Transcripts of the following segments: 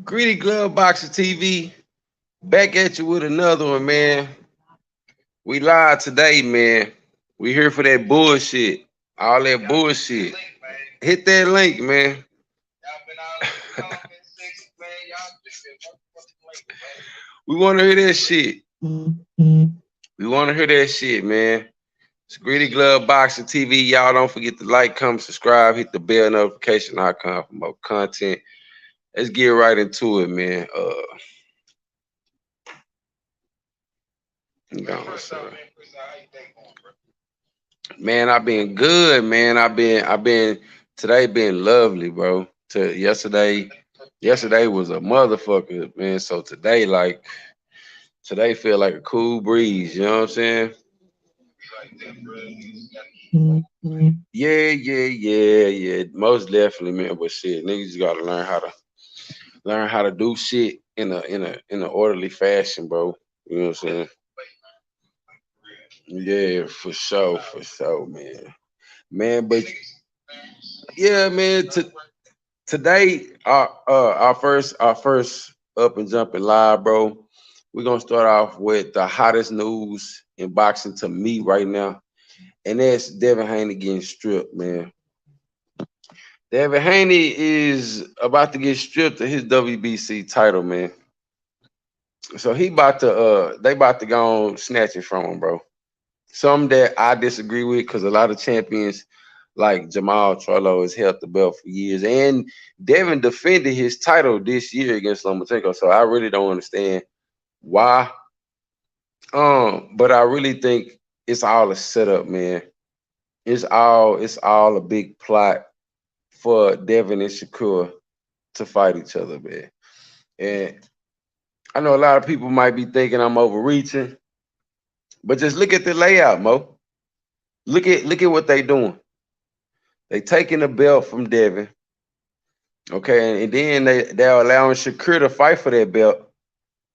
Greedy Glove Boxer TV, back at you with another one, man. We live today, man. We here for that bullshit. All that bullshit. Hit that link, man. We want to hear that shit. We want to hear that shit, man. It's Greedy Glove Boxing TV. Y'all don't forget to like, comment, subscribe, hit the bell notification icon for more content. Let's get right into it, man. Man, I've been good, man. I've been today been lovely, bro. To yesterday was a motherfucker, man. So today feel like a cool breeze, you know what I'm saying? Yeah. Most definitely, man. But shit, niggas just gotta learn how to do shit in a orderly fashion, bro. You know what I'm saying? Yeah, for sure, man. Man, but yeah, man. Today, our first up and jumping live, bro. We're gonna start off with the hottest news in boxing to me right now, and that's Devin Haney getting stripped, man. Devin Haney is about to get stripped of his WBC title, man. So they about to go on snatch it from him, bro. Some that I disagree with because a lot of champions like Jamal Charlo has held the belt for years, and Devin defended his title this year against Lomachenko. So I really don't understand why. But I really think it's all a setup, man. It's all a big plot for Devin and Shakur to fight each other, man. And I know a lot of people might be thinking I'm overreaching, but just look at the layout, Mo. Look at what they doing. They taking the belt from Devin, okay, and then they're allowing Shakur to fight for that belt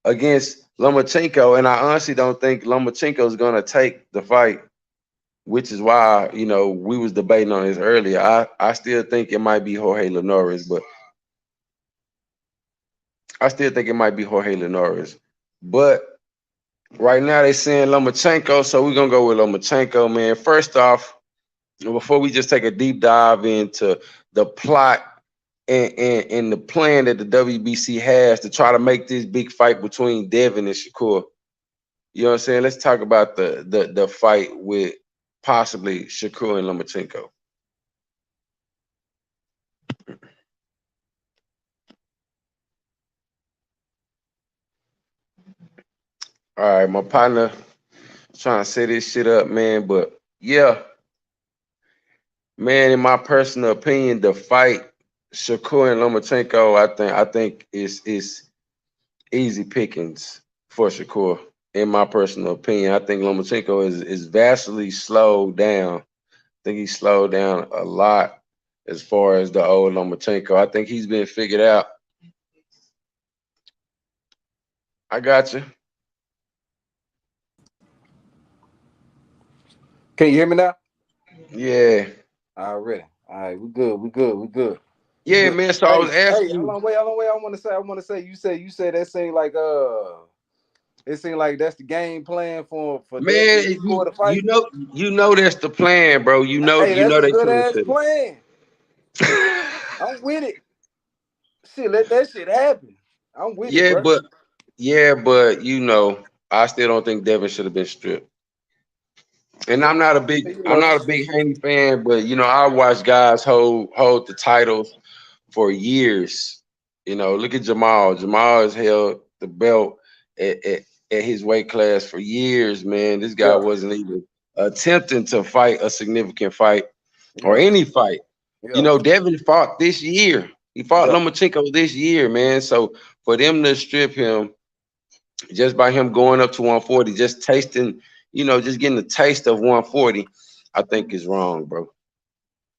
against Lomachenko, and I honestly don't think Lomachenko is gonna take the fight, which is why we was debating on this earlier. I still think it might be Jorge Linares, but I still think it might be Jorge Linares, but right now they saying Lomachenko, so we're gonna go with Lomachenko, man. First off, before we just take a deep dive into the plot and the plan that the WBC has to try to make this big fight between Devin and Shakur. You know what I'm saying? Let's talk about the fight with possibly Shakur and Lomachenko. All right, my partner trying to set this shit up, man. But yeah, man, in my personal opinion, the fight Shakur and Lomachenko, I think is easy pickings for Shakur. In my personal opinion, I think Lomachenko is vastly slowed down. I think he's slowed down a lot as far as the old Lomachenko. I think he's been figured out. I got you. Can you hear me now? Yeah. Already. All right, we good. We Yeah, good. man. So I Hey, was hey, asking hold you, on, wait. I want to say. You said that seemed like it seemed like that's the game plan for Devin man, and you Shakur to fight. you know you know that's the plan, bro. You know Hey, you that's know a they good finna ass set plan. it. I'm with it. Shit, let that shit happen. I'm with it, yeah, bro. but I still don't think Devin should have been stripped. And Yeah, you I'm know. not a big Haney fan, but I watch guys hold the titles for years. Look at Jamal. Jamal has held the belt at his weight class for years, man. This guy Yeah, wasn't even attempting to fight a significant fight or yeah, any fight. yeah, Devin fought this year. He fought yeah. Lomachenko this year, man. So for them to strip him just by him going up to 140, just tasting, just getting a taste of 140, I think is wrong, bro.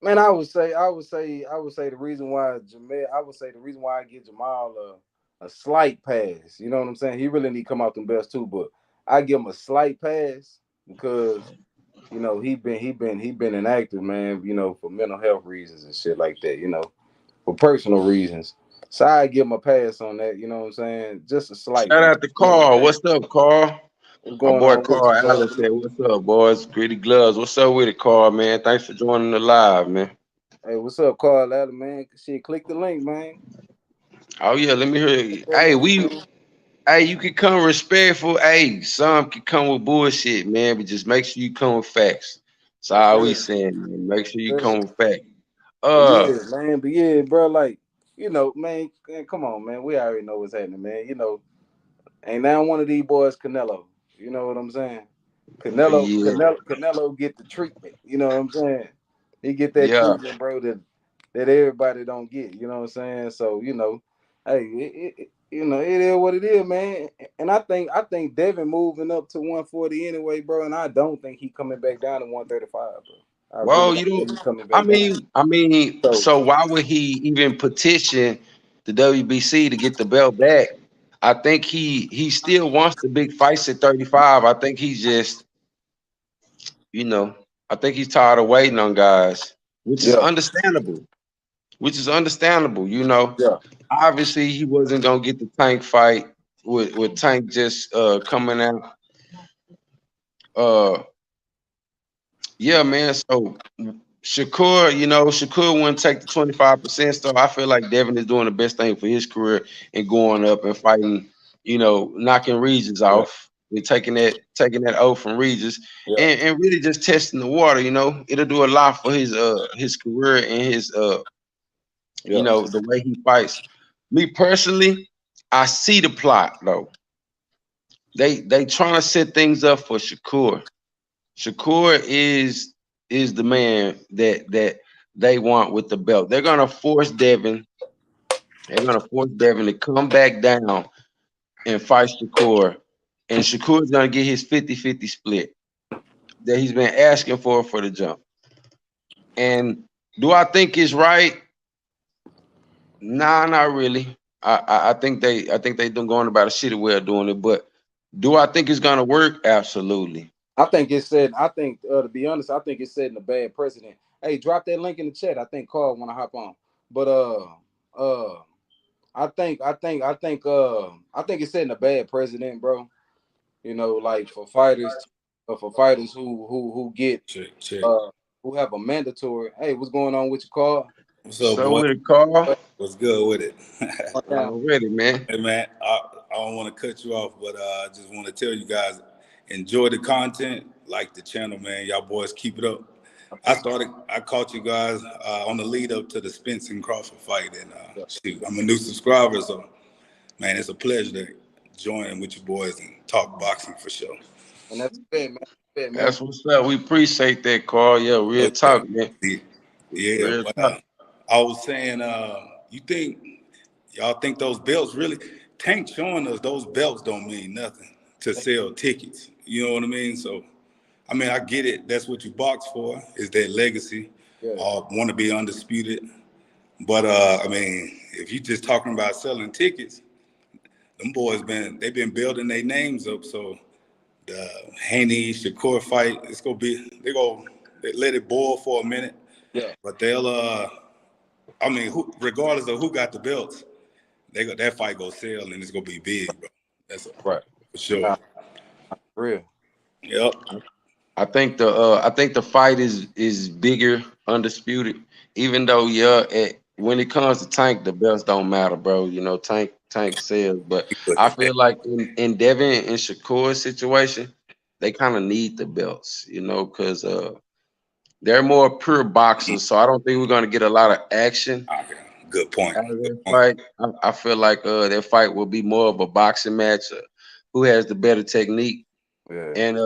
Man, I would say the reason why the reason why I give Jamal a slight pass. You know what I'm saying? He really need to come out them best too, but I give him a slight pass because he been inactive, man. For mental health reasons and shit like that. for personal reasons. So I give him a pass on that. You know what I'm saying? Just a slight Shout one. out to You know what I'm Carl. saying? What's up, Carl? What's My going boy on with Carl you, bro? Allen said, "What's up, boys? Gritty gloves. What's up with it, Carl? Man, thanks for joining the live, man. Hey, what's up, Carl Allen, man? Shit, click the link, man. Oh yeah, let me hear you. That link, man. Hey, you can come respectful. Hey, some can come with bullshit, man, but just make sure you come with facts. That's Yes, all sir. we saying, man. Make sure you Yes, come sir. with facts. But Uh, yeah, man. But yeah, bro. Like, man, come on, man. We already know what's happening, man. Ain't now one of these boys Canelo. You know what I'm saying? yeah, Canelo get the treatment. You know what I'm saying? He get that yeah. treatment, bro. That everybody don't get. You know what I'm saying? So hey, it is what it is, man. And I think Devin moving up to 140 anyway, bro. And I don't think he coming back down to 135, bro. I really Well, don't you don't. think he's coming I back down. mean, I mean, So so why would he even petition the WBC to get the belt back? I think he still wants the big fights at 35. I think he's just, you know, I think he's tired of waiting on guys, which is yeah, understandable. Which is understandable, you know. yeah, Obviously, he wasn't gonna get the Tank fight with Tank just coming out. Uh, yeah, man. So Shakur, Shakur wouldn't take the 25%. So I feel like Devin is doing the best thing for his career and going up and fighting, knocking Regis yeah, off and taking that oath from Regis yeah, and really just testing the water. It'll do a lot for his career and his yeah. the way he fights. Me personally, I see the plot though. They trying to set things up for Shakur. Shakur is the man that they want with the belt. They're gonna force Devin. They're gonna force Devin to come back down and fight Shakur. And Shakur's gonna get his 50-50 split that he's been asking for the jump. And do I think it's right? Nah, not really. I think they done going about a shitty way of doing it, but do I think it's gonna work? Absolutely. I think to be honest, I think it's setting a bad precedent. Hey, drop that link in the chat. I think Carl wanna hop on. But uh I think it's setting a bad precedent, bro. Like for fighters who get Check. uh who have a mandatory. Hey, what's going on with your Carl? What's up, So boy? with it, Carl. What's good with it? Down. Already, man. Hey, man, I don't want to cut you off, but I just want to tell you guys, enjoy the content, like the channel, man. Y'all boys keep it up. I caught you guys on the lead up to the Spence and Crawford fight, and shoot, I'm a new subscriber, so man, it's a pleasure to join with you boys and talk boxing for sure. And that's fair, man. Fair, man. That's what's up. We appreciate that, Carl. Yeah, real Oh, yeah. talk, man. Yeah, Real but talk. I was saying, you think y'all think those belts really? Tank showing us those belts don't mean nothing to sell tickets. You know what I mean? So, I mean, I get it. That's what you box for, is that legacy. Yeah, Want to be undisputed. But I mean, if you just talking about selling tickets, them boys they've been building their names up. So the Haney Shakur fight, it's gonna be they let it boil for a minute, yeah, but they'll I mean, regardless of who got the belts, that fight go sell and it's gonna be big, bro. That's right. for sure. Nah, for real. Yep. I think the fight is bigger, undisputed. Even though, yeah, when it comes to Tank, the belts don't matter, bro. Tank sells, but But I feel like in Devin and Shakur's situation, they kind of need the belts, because they're more pure boxers. So I don't think we're gonna get a lot of action okay, good point. out of Good that point. fight. I feel like that fight will be more of a boxing match. Who has the better technique? Yeah, And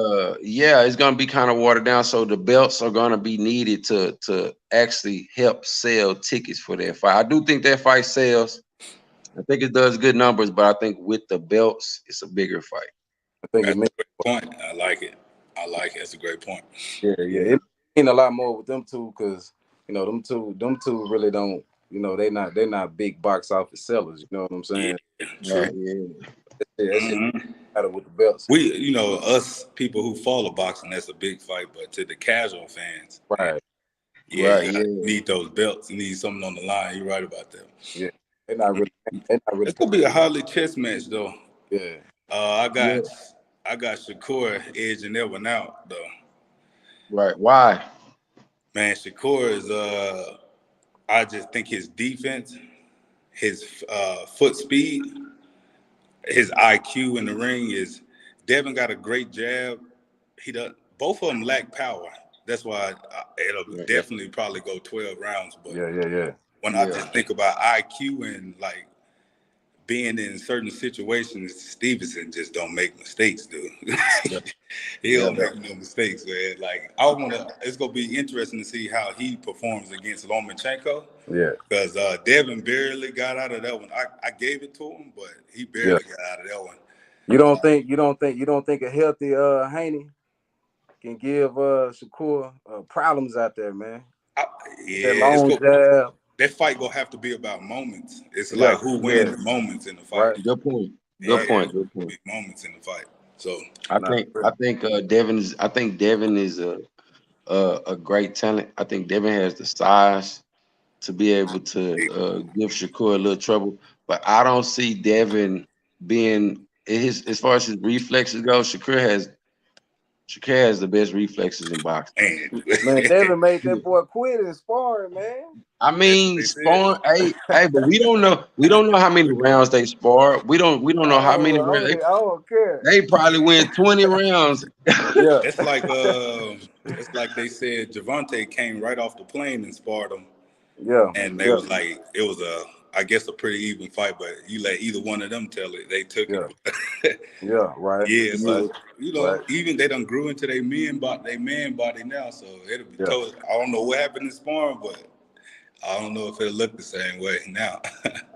yeah, it's gonna be kind of watered down. So the belts are gonna be needed to actually help sell tickets for that fight. I do think that fight sells. I think it does good numbers, but I think with the belts, it's a bigger fight. I think it That's means a great point. I like it. I like it. That's a great point. yeah. Yeah, It mean a lot more with them two because them two really don't. They're not big box office sellers. You know what I'm Yeah, saying? yeah, true. yeah. That shit hmm matter with the belts. Us people who follow boxing, that's a big fight. But to the casual fans, man, Right. Yeah, Right, you gotta yeah. need those belts. You need something on the line. You're right about that. Yeah, they're not really. They're not really. It's gonna be a Harley chess match though. Yeah, Uh, I got Yeah. I got Shakur edging that one out though. Right. Why? Man, Shakur is I just think his defense, his foot speed, his IQ in the ring is. Devin got a great jab. He does. Both of them lack power. That's why it'll Right. definitely probably go 12 rounds. But yeah. when I Yeah. just think about IQ and like being in certain situations, Stevenson just don't make mistakes, dude. Yeah. He Yeah. don't make no mistakes, man. Like I wanna, it's gonna be interesting to see how he performs against Lomachenko. yeah, Because Devin barely got out of that one. I gave it to him, but he yeah. barely got out of that one. You don't think a healthy Haney can give Shakur problems out there, man. I, With that yeah, long jab. that fight gonna have to be about moments. It's like Yeah, who yeah, wins the moments in the fight. right, Good point. Good right. Yeah, point. it's Good gonna point. be moments in the fight. So I Nah, think I think Devin is a great talent. I think Devin has the size to be able to give Shakur a little trouble, but I don't see Devin being his as far as his reflexes go. Shakur has the best reflexes in boxing. and man, Devin made Yeah. that boy quit in sparring, man. I that's what mean, they said. spawn. Hey, but we don't know. We don't know how many rounds they spar. We don't know how many rounds. I don't care. They probably win 20 rounds. Yeah, That's like it's like they said Javante came right off the plane and sparred him, yeah, and they yeah, was like it was I guess a pretty even fight, but you let either one of them tell it, they took yeah, it. yeah. Right, Yeah, right, so right. even they done grew into their man body now, so it'll be Yeah. told. I don't know what happened in sparring, but I don't know if it'll look the same way now.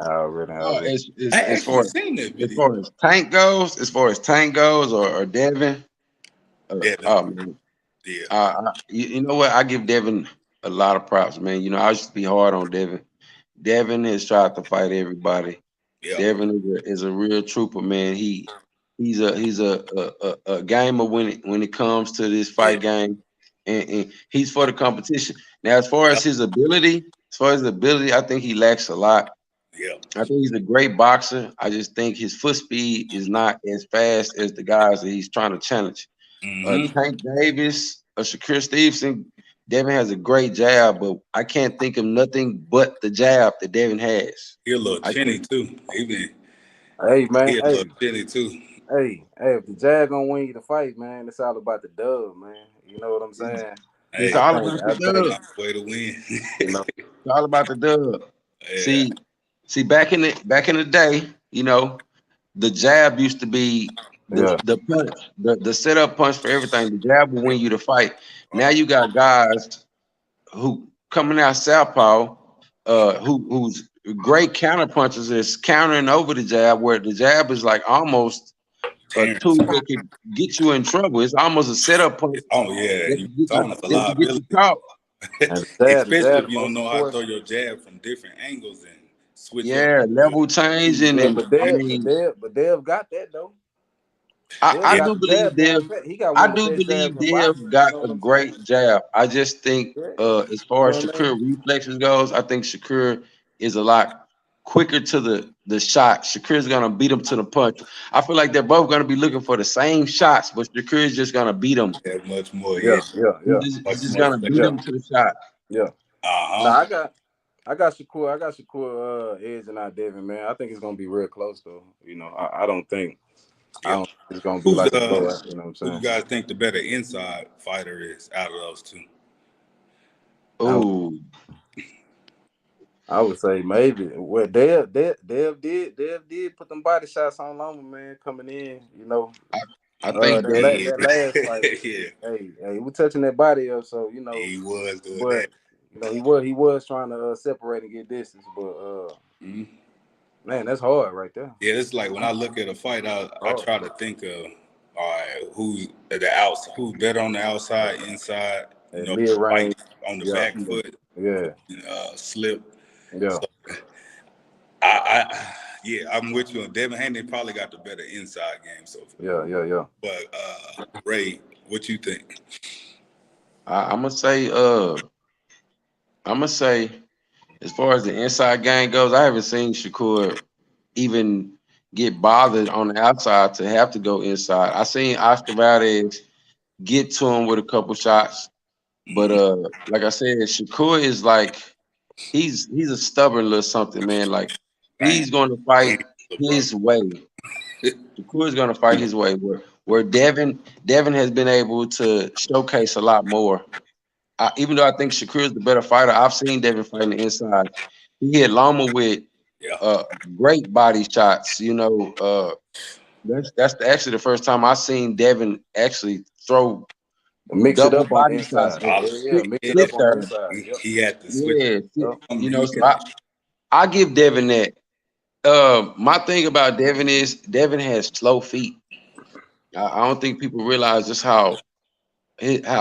Already, Oh, already. I as actually far seen that as video. far as Tank goes, or Devin. Devin, Oh man, yeah, you know what? I give Devin a lot of props, man. You know, I used to be hard on Devin. Devin has tried to fight everybody. yeah, Devin is a real trooper, man. He's a gamer when it comes to this yeah, fight game, and he's for the competition. Now, yeah, as far as his ability, I think he lacks a lot. yeah. I think he's a great boxer. I just think his foot speed is not as fast as the guys that he's trying to challenge. Mm-hmm. Tank Davis, Shakur Stevenson, Devin has a great jab, but I can't think of nothing but the jab that Devin has. He a little I chinny can't. too. Hey, man. He a little Hey, chinny too. hey. If the Jag gonna win you the fight, man, it's all about the dub, man. You know what I'm It's, saying? it's Hey, I all think. about the I think. dub. find a way to win. You know. It's all about the dub. Yeah, See, back in the day, the jab used to be the Yeah. the punch, the setup punch for everything. The jab will win you the fight. Now you got guys who coming out southpaw, who's great counter punchers is countering over the jab, where the jab is like almost a Terrence. tool that can get you in trouble. It's almost a setup punch Oh yeah, that it's almost a can get you liability. caught. And the Especially jab, if the you don't most know how to throw important. your jab from different angles and switch up. Yeah, level changing, Yeah, and but I Dev, but mean, Dev, but Dev got that though. Dev I Yeah, got do the believe jab Dev. down pat. He got I one of do the best jabs believe in Dev boxing. You got know a what I'm saying? great jab. I just think, Yeah. as far You as know what I mean? Shakur reflexes goes, I think Shakur is a lot quicker to the shot. Shakur's gonna beat him to the punch. I feel like they're both gonna be looking for the same shots, but Shakur is just gonna beat him. yeah, much more. Yeah, Yeah, yeah, He's yeah, just, he's much just more gonna effective. beat yeah, him to the shot. yeah. Uh Now huh. I got Shakur. I got Shakur edging out Devin, man. I think it's gonna be real close though. I don't think I Yeah. don't think it's gonna be Who's like a blowout. You know what I'm who you saying? guys think the better inside fighter is out of those two? I Oh, I would say maybe. Well, Dev did put them body shots on Loma, man, coming in. I, I think That Devin. Yeah, that last fight. yeah, Hey, he was touching that body up, so he was doing that. but he was trying to separate and get distance, but Mhm. man, that's hard right there. Yeah, it's like when I look at a fight, I Hard. try to think of all right, who's at the outs, who's better on the outside, inside, At mid fight range, on the yeah, back foot, yeah, slip. yeah, So yeah, I'm with you on Devin Haney probably got the better inside game. So, yeah. but Ray, what you think? I'm gonna say I'm gonna say, as far as the inside game goes, I haven't seen Shakur even get bothered on the outside to have to go inside. I seen Oscar Valdez get to him with a couple shots, but like I said, Shakur is like he's a stubborn little something, man. Like Man, he's going to fight bro. his way. Shakur is going to fight his way. Where Devin has been able to showcase a lot more. Even though I think Shakur is the better fighter, I've seen Devin fighting the inside. He hit Loma with Yeah. great body shots. You know, that's actually the first time I seen Devin actually throw Mix it double up on the body shots inside. or Oh, Yeah, sit, mix it sit up on the there. inside. Yep. he had to switch. Yeah, Yep. you know. He So got I give Devin that. My thing about Devin is Devin has slow feet. I don't think people realize just how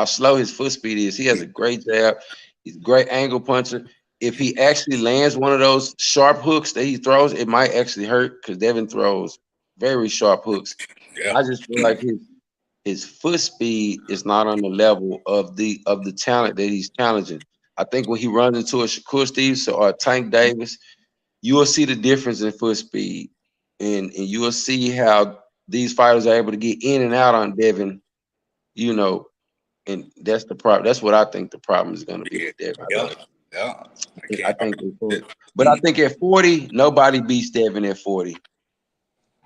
slow his foot speed is. He has a great jab. He's a great angle puncher. If he actually lands one of those sharp hooks that he throws, it might actually hurt because Devin throws very sharp hooks. yeah. I just feel like his foot speed is not on the level of the talent that he's challenging. I think when he runs into a Shakur Stevenson or a Tank Davis, you will see the difference in foot speed, and you will see how these fighters are able to get in and out on Devin. You know, and that's the problem. That's what I think the problem is going to be Yeah. with Devin. Yeah. Yeah. I I can't think, argue but I think at 40, nobody beats Devin at 40.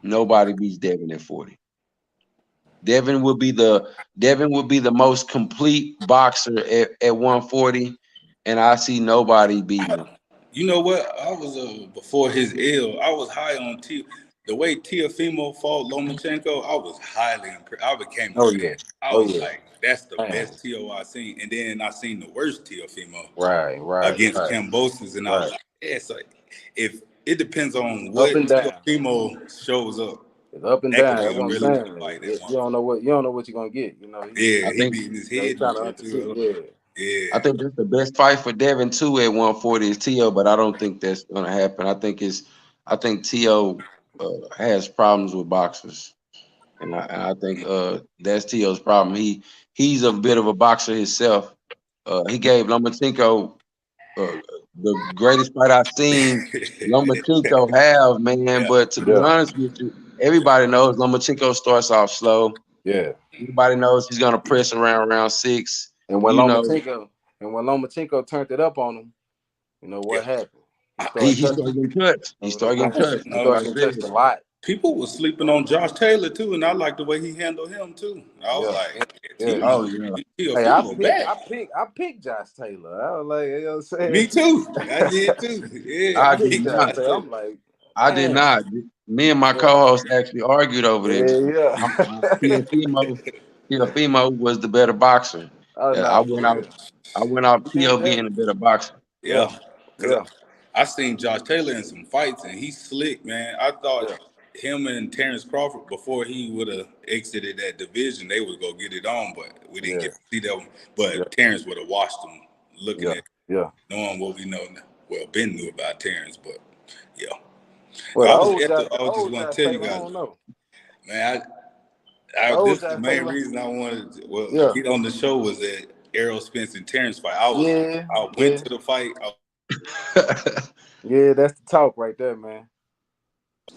Nobody beats Devin at 40. Devin would be the most complete boxer at 140, and I see nobody beating him. You know what? I was before his ill. I was high on T. The way Teofimo fought Lomachenko, I was highly impressed. I became a Oh fan. yeah. I Oh was yeah. like, "That's the Man. best Teo I seen." And then I seen the worst Teofimo Right. against Cambosis, and I was Right. like, "Yeah, it's like if it depends on Up what and down. Teofimo shows up, It's up and that could down. be That's a what I'm really good saying. fight. That You one. don't know what you're gonna get. You know, Yeah, I he think beating his he head and trying to shit unseat. too. Yeah. I Yeah, think that's the best fight for Devin too at 140 is T.O., but I don't think that's going to happen. I think T.O. Has problems with boxers, and I think that's T.O.'s problem. He's a bit of a boxer himself. He gave Lomachenko the greatest fight I've seen Lomachenko have, man. yeah, But to be Yeah. honest with you, everybody knows Lomachenko starts off slow. Yeah. Everybody knows he's gonna press around round six. And when You know, Lomachenko turned it up on him, you know yeah. what happened? He he started he touching. started getting touched. He started getting touched. He No, Like started I getting touched said, a lot. people was sleeping on Josh Taylor too, and I like the way he handled him too. I was Yeah. like, Yeah. oh yeah. Hey, I Teofimo picked back. I picked Josh Taylor. I was like, you know what I'm saying? Me too. I did too. Yeah, I I I did picked picked Josh not. Josh Taylor. Taylor. I'm like, I did man, not. Me and my yeah, co-host actually argued over this. yeah. Teofimo was the better boxer. Oh I no, for went out. real. I went out. Man, T.O. being a better boxer. yeah, Yeah, because yeah, I seen Josh Taylor in some fights, and he's slick, man. I yeah, thought him and Terrence Crawford, before he would have exited that division, they would go get it on, but we didn't yeah, get to see that one. yeah, But Terrence would have watched him, looking yeah, at, yeah. knowing what we know now. Well, Ben knew about Terrence, but yeah. Well, I the was just old going to Josh tell you Taylor, I guys, don't know. man. The This old is the Josh main Taylor, reason I wanted to yeah, get on the show was that Errol Spence and Terrence fight. yeah, I went yeah, to the fight. I was yeah. That's the talk right there, man.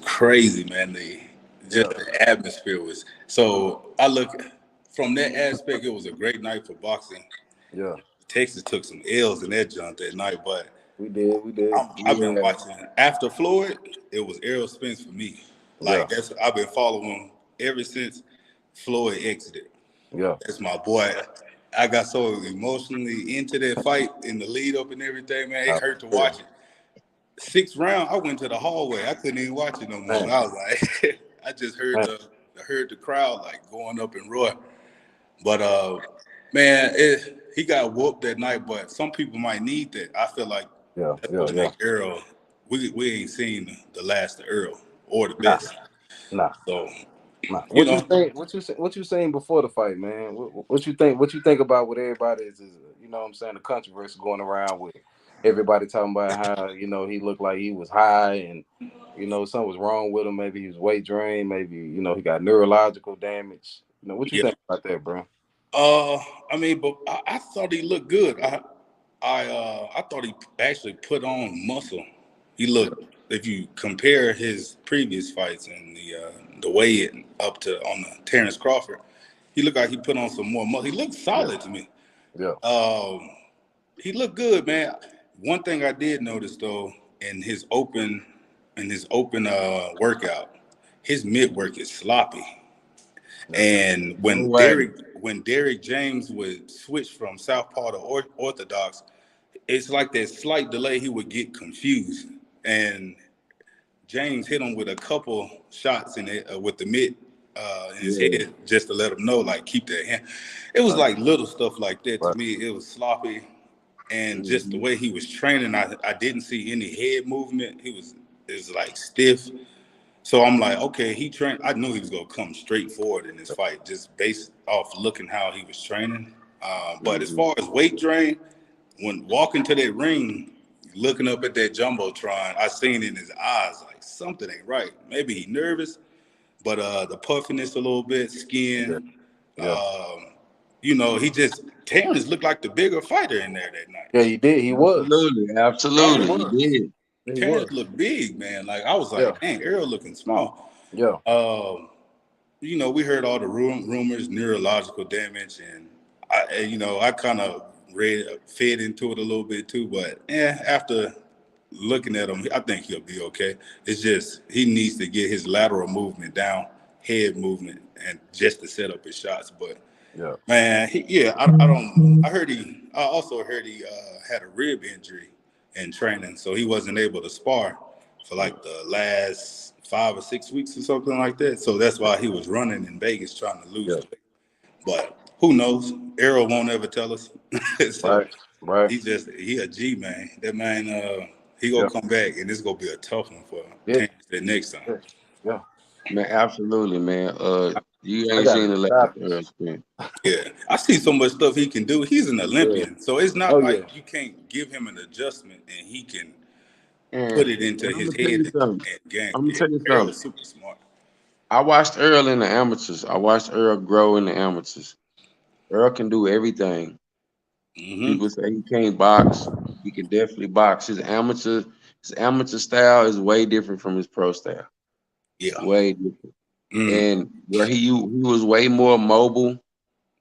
crazy, man. Yeah, The atmosphere was so. I look from that aspect. It was a great night for boxing. yeah. Texas took some L's in that jump that night, but We did. I've been Yeah. watching after Floyd. It was Errol Spence for me. Yeah, Like that's I've been following him ever since Floyd exited. yeah. That's my boy. I got so emotionally into that fight in the lead up and everything, man. It hurt to Yeah, watch it. Sixth round, I went to the hallway. I couldn't even watch it no more. man, I was like, I just man. heard the crowd like going up and roar. But man, he got whooped that night. But some people might need that. I feel like Yeah, that's yeah, what yeah. make Earl. We ain't seen the last of Earl or the Nah, best. nah. So Nah. you What you know, think? What you saying before the fight, man? What you think? What you think about what everybody is? You know what I'm saying? The controversy going around with everybody talking about how he looked like he was high and something was wrong with him. Maybe he was weight drained. Maybe he got neurological damage. What you yeah. think about that, bro? I mean, but I thought he looked good. I thought he actually put on muscle. He looked, if you compare his previous fights and the weigh-in up to on the Terrence Crawford, he looked like he put on some more muscle. He looked solid to me. Yeah. He looked good, man. One thing I did notice though in his open workout, his mid work is sloppy. And No when way. Derek James would switch from southpaw to orthodox, it's like that slight delay. He would get confused, and James hit him with a couple shots in it with the mid in his Yeah. head just to let him know, like, keep that hand. It was like little stuff like that to Right. me. It was sloppy, and just the Mhm. way he was training, I didn't see any head movement. It was like stiff. So I'm like, okay, he trained. I knew he was gonna come straight forward in this fight, just based off looking how he was training. But as Mhm. far as weight drain, when walking to that ring, looking up at that jumbotron, I seen in his eyes like something ain't right. Maybe he nervous, but the puffiness a little bit, Yeah. skin. Yeah. He just Terrence looked like the bigger fighter in there that night. Yeah, he did. He was. Absolutely, He Right. absolutely, he was. did. He Terrence was. looked big, man. Like I was Yeah. like, dang, Errol looking small. Yeah. We heard all the rumors, neurological damage, and I kind of fed into it a little bit too. But after looking at him, I think he'll be okay. It's just he needs to get his lateral movement down, head movement, and just to set up his shots. But Yeah. man, I don't. I also heard he had a rib injury in training, so he wasn't able to spar for like the last 5 or 6 weeks or something like that. So that's why he was running in Vegas trying to lose Yeah. weight. But who knows? Arrow won't ever tell us. So Right. Right. he a G man. That man, he gonna Yeah. come back, and this gonna be a tough one for Yeah. Terrence the next time. Yeah. Yeah. Man, absolutely, man. You I ain't got seen to the last stop Earl this. Spence. Yeah, I see so much stuff he can do. He's an Yeah. Olympian, so it's not Oh yeah. like you can't give him an adjustment and he can put it And into I'm his gonna tell head you something. and gang. I'm gonna Yeah, tell you Earl something. is super smart. I watched Earl in the amateurs. I watched Earl grow in the amateurs. Earl can do everything. Hmm. People say he can't box. He can definitely box. His amateur style is way different from his pro style. Yeah. Way different. Mm. And where he was way more mobile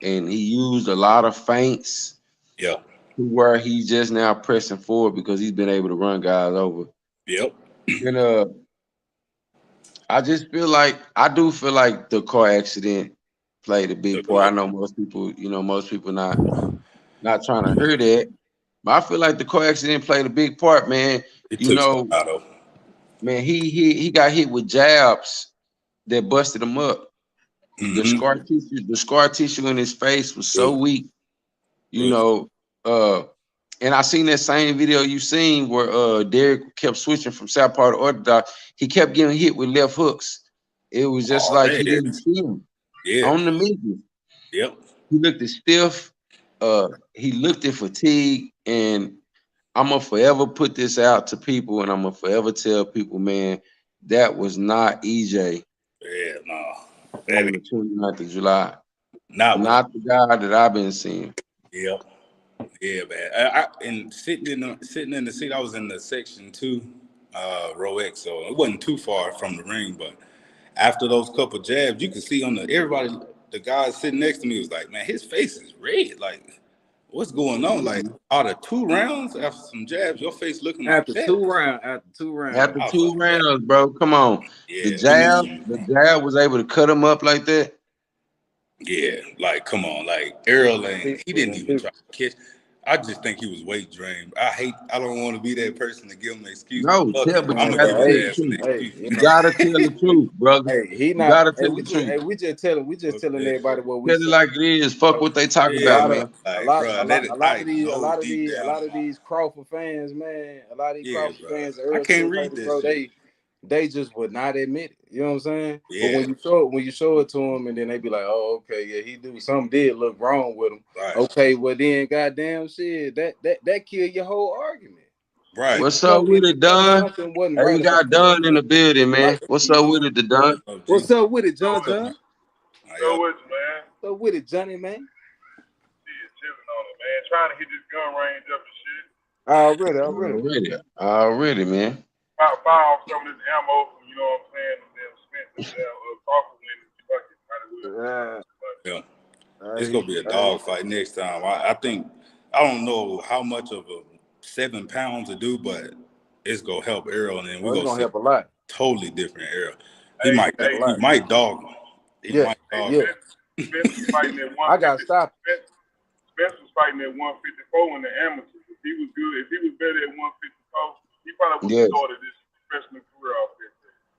and he used a lot of feints Yeah. to where he's just now pressing forward because he's been able to run guys over. Yep. And I do feel like the car accident played a big Took a part. I lot. know most people not trying to hear that. But I feel like the car accident played a big part, man. It You took some know, out of. man, he got hit with jabs that busted him up. Hmm. The scar tissue in his face was so Good. weak, you Good. know. And I seen that same video you seen where Derek kept switching from southpaw to orthodox. He kept getting hit with left hooks. It was just Oh like man. he didn't see him Yeah. on the midget. Yep. He looked as stiff. He looked at fatigue, and I'm gonna forever put this out to people, and I'm gonna forever tell people, man, that was not EJ Yeah. No. That on ain't the 29th of July. not what. Not the guy that I've been seeing. Yep. Yeah, man. And sitting in the seat, I was in the section 2, row X, so it wasn't too far from the ring. But after those couple jabs, you could see on the guy sitting next to me was like, man, his face is red. Like, what's going on? Like, Mhm. out of 2 rounds after some jabs, your face looking like After that. 2 rounds. After 2 rounds. After I was two like, rounds, bro, come on. yeah, we need some. The jab was able to cut him up like that. Yeah, like come on, like Errol ain't he didn't even People, try to catch. I just think he was weight drained. I don't want to be that person to give him an excuse, but No, fuck it. but I'm you man, gonna gotta give but tell his the hey, ass an truth. hey, excuse. you You know, gotta tell the truth, brother. hey, he You not. gotta Hey, tell the truth. we just telling Okay. everybody what we Tell it say. like it is. Fuck what they talk A Yeah, about, lot bro. of man. Like, bro, I a know lot of deep these a down lot in of my these Crawford fans, man, a lot of these yeah, Crawford bro. fans, the I Earl can't Spence read haters, that bro, shit. they just would not admit it. You know what I'm saying? But Yeah, when you show it to them, and then they be like, "Oh, okay, yeah, he do something did look wrong with him." right, Okay, well then, goddamn shit, that killed your whole argument. right. What's up with it, If Don? something wasn't Hey, right we got about the Don in the building, man. like, What's up with it, the Don? Oh, G. what's up with it, So John with John? How so y'all? with you, man. What's up with it, Johnny man? Shit, chilling on it, man. Trying to hit this gun range up and shit. Already. Already, man. Buy off some of this ammo, you know what I'm saying, and then spend some damn Crawford win in Kentucky. Might as well. Yeah. Yeah. It's Hey, gonna be a dog fight next time. I think I don't know how much of a 7 pounds to do, but it's gonna help Errol, and then we're it's gonna gonna see help a lot. totally different Errol. He Hey, might Help a hey, he lot. might dog him. He Yeah, might hey, dog yeah. him. Spence was fighting at I gotta 150. stop. Spence was fighting at 154 in the amateurs. If he was good, if he was better at 154, he probably would have Yes. started his professional career off there.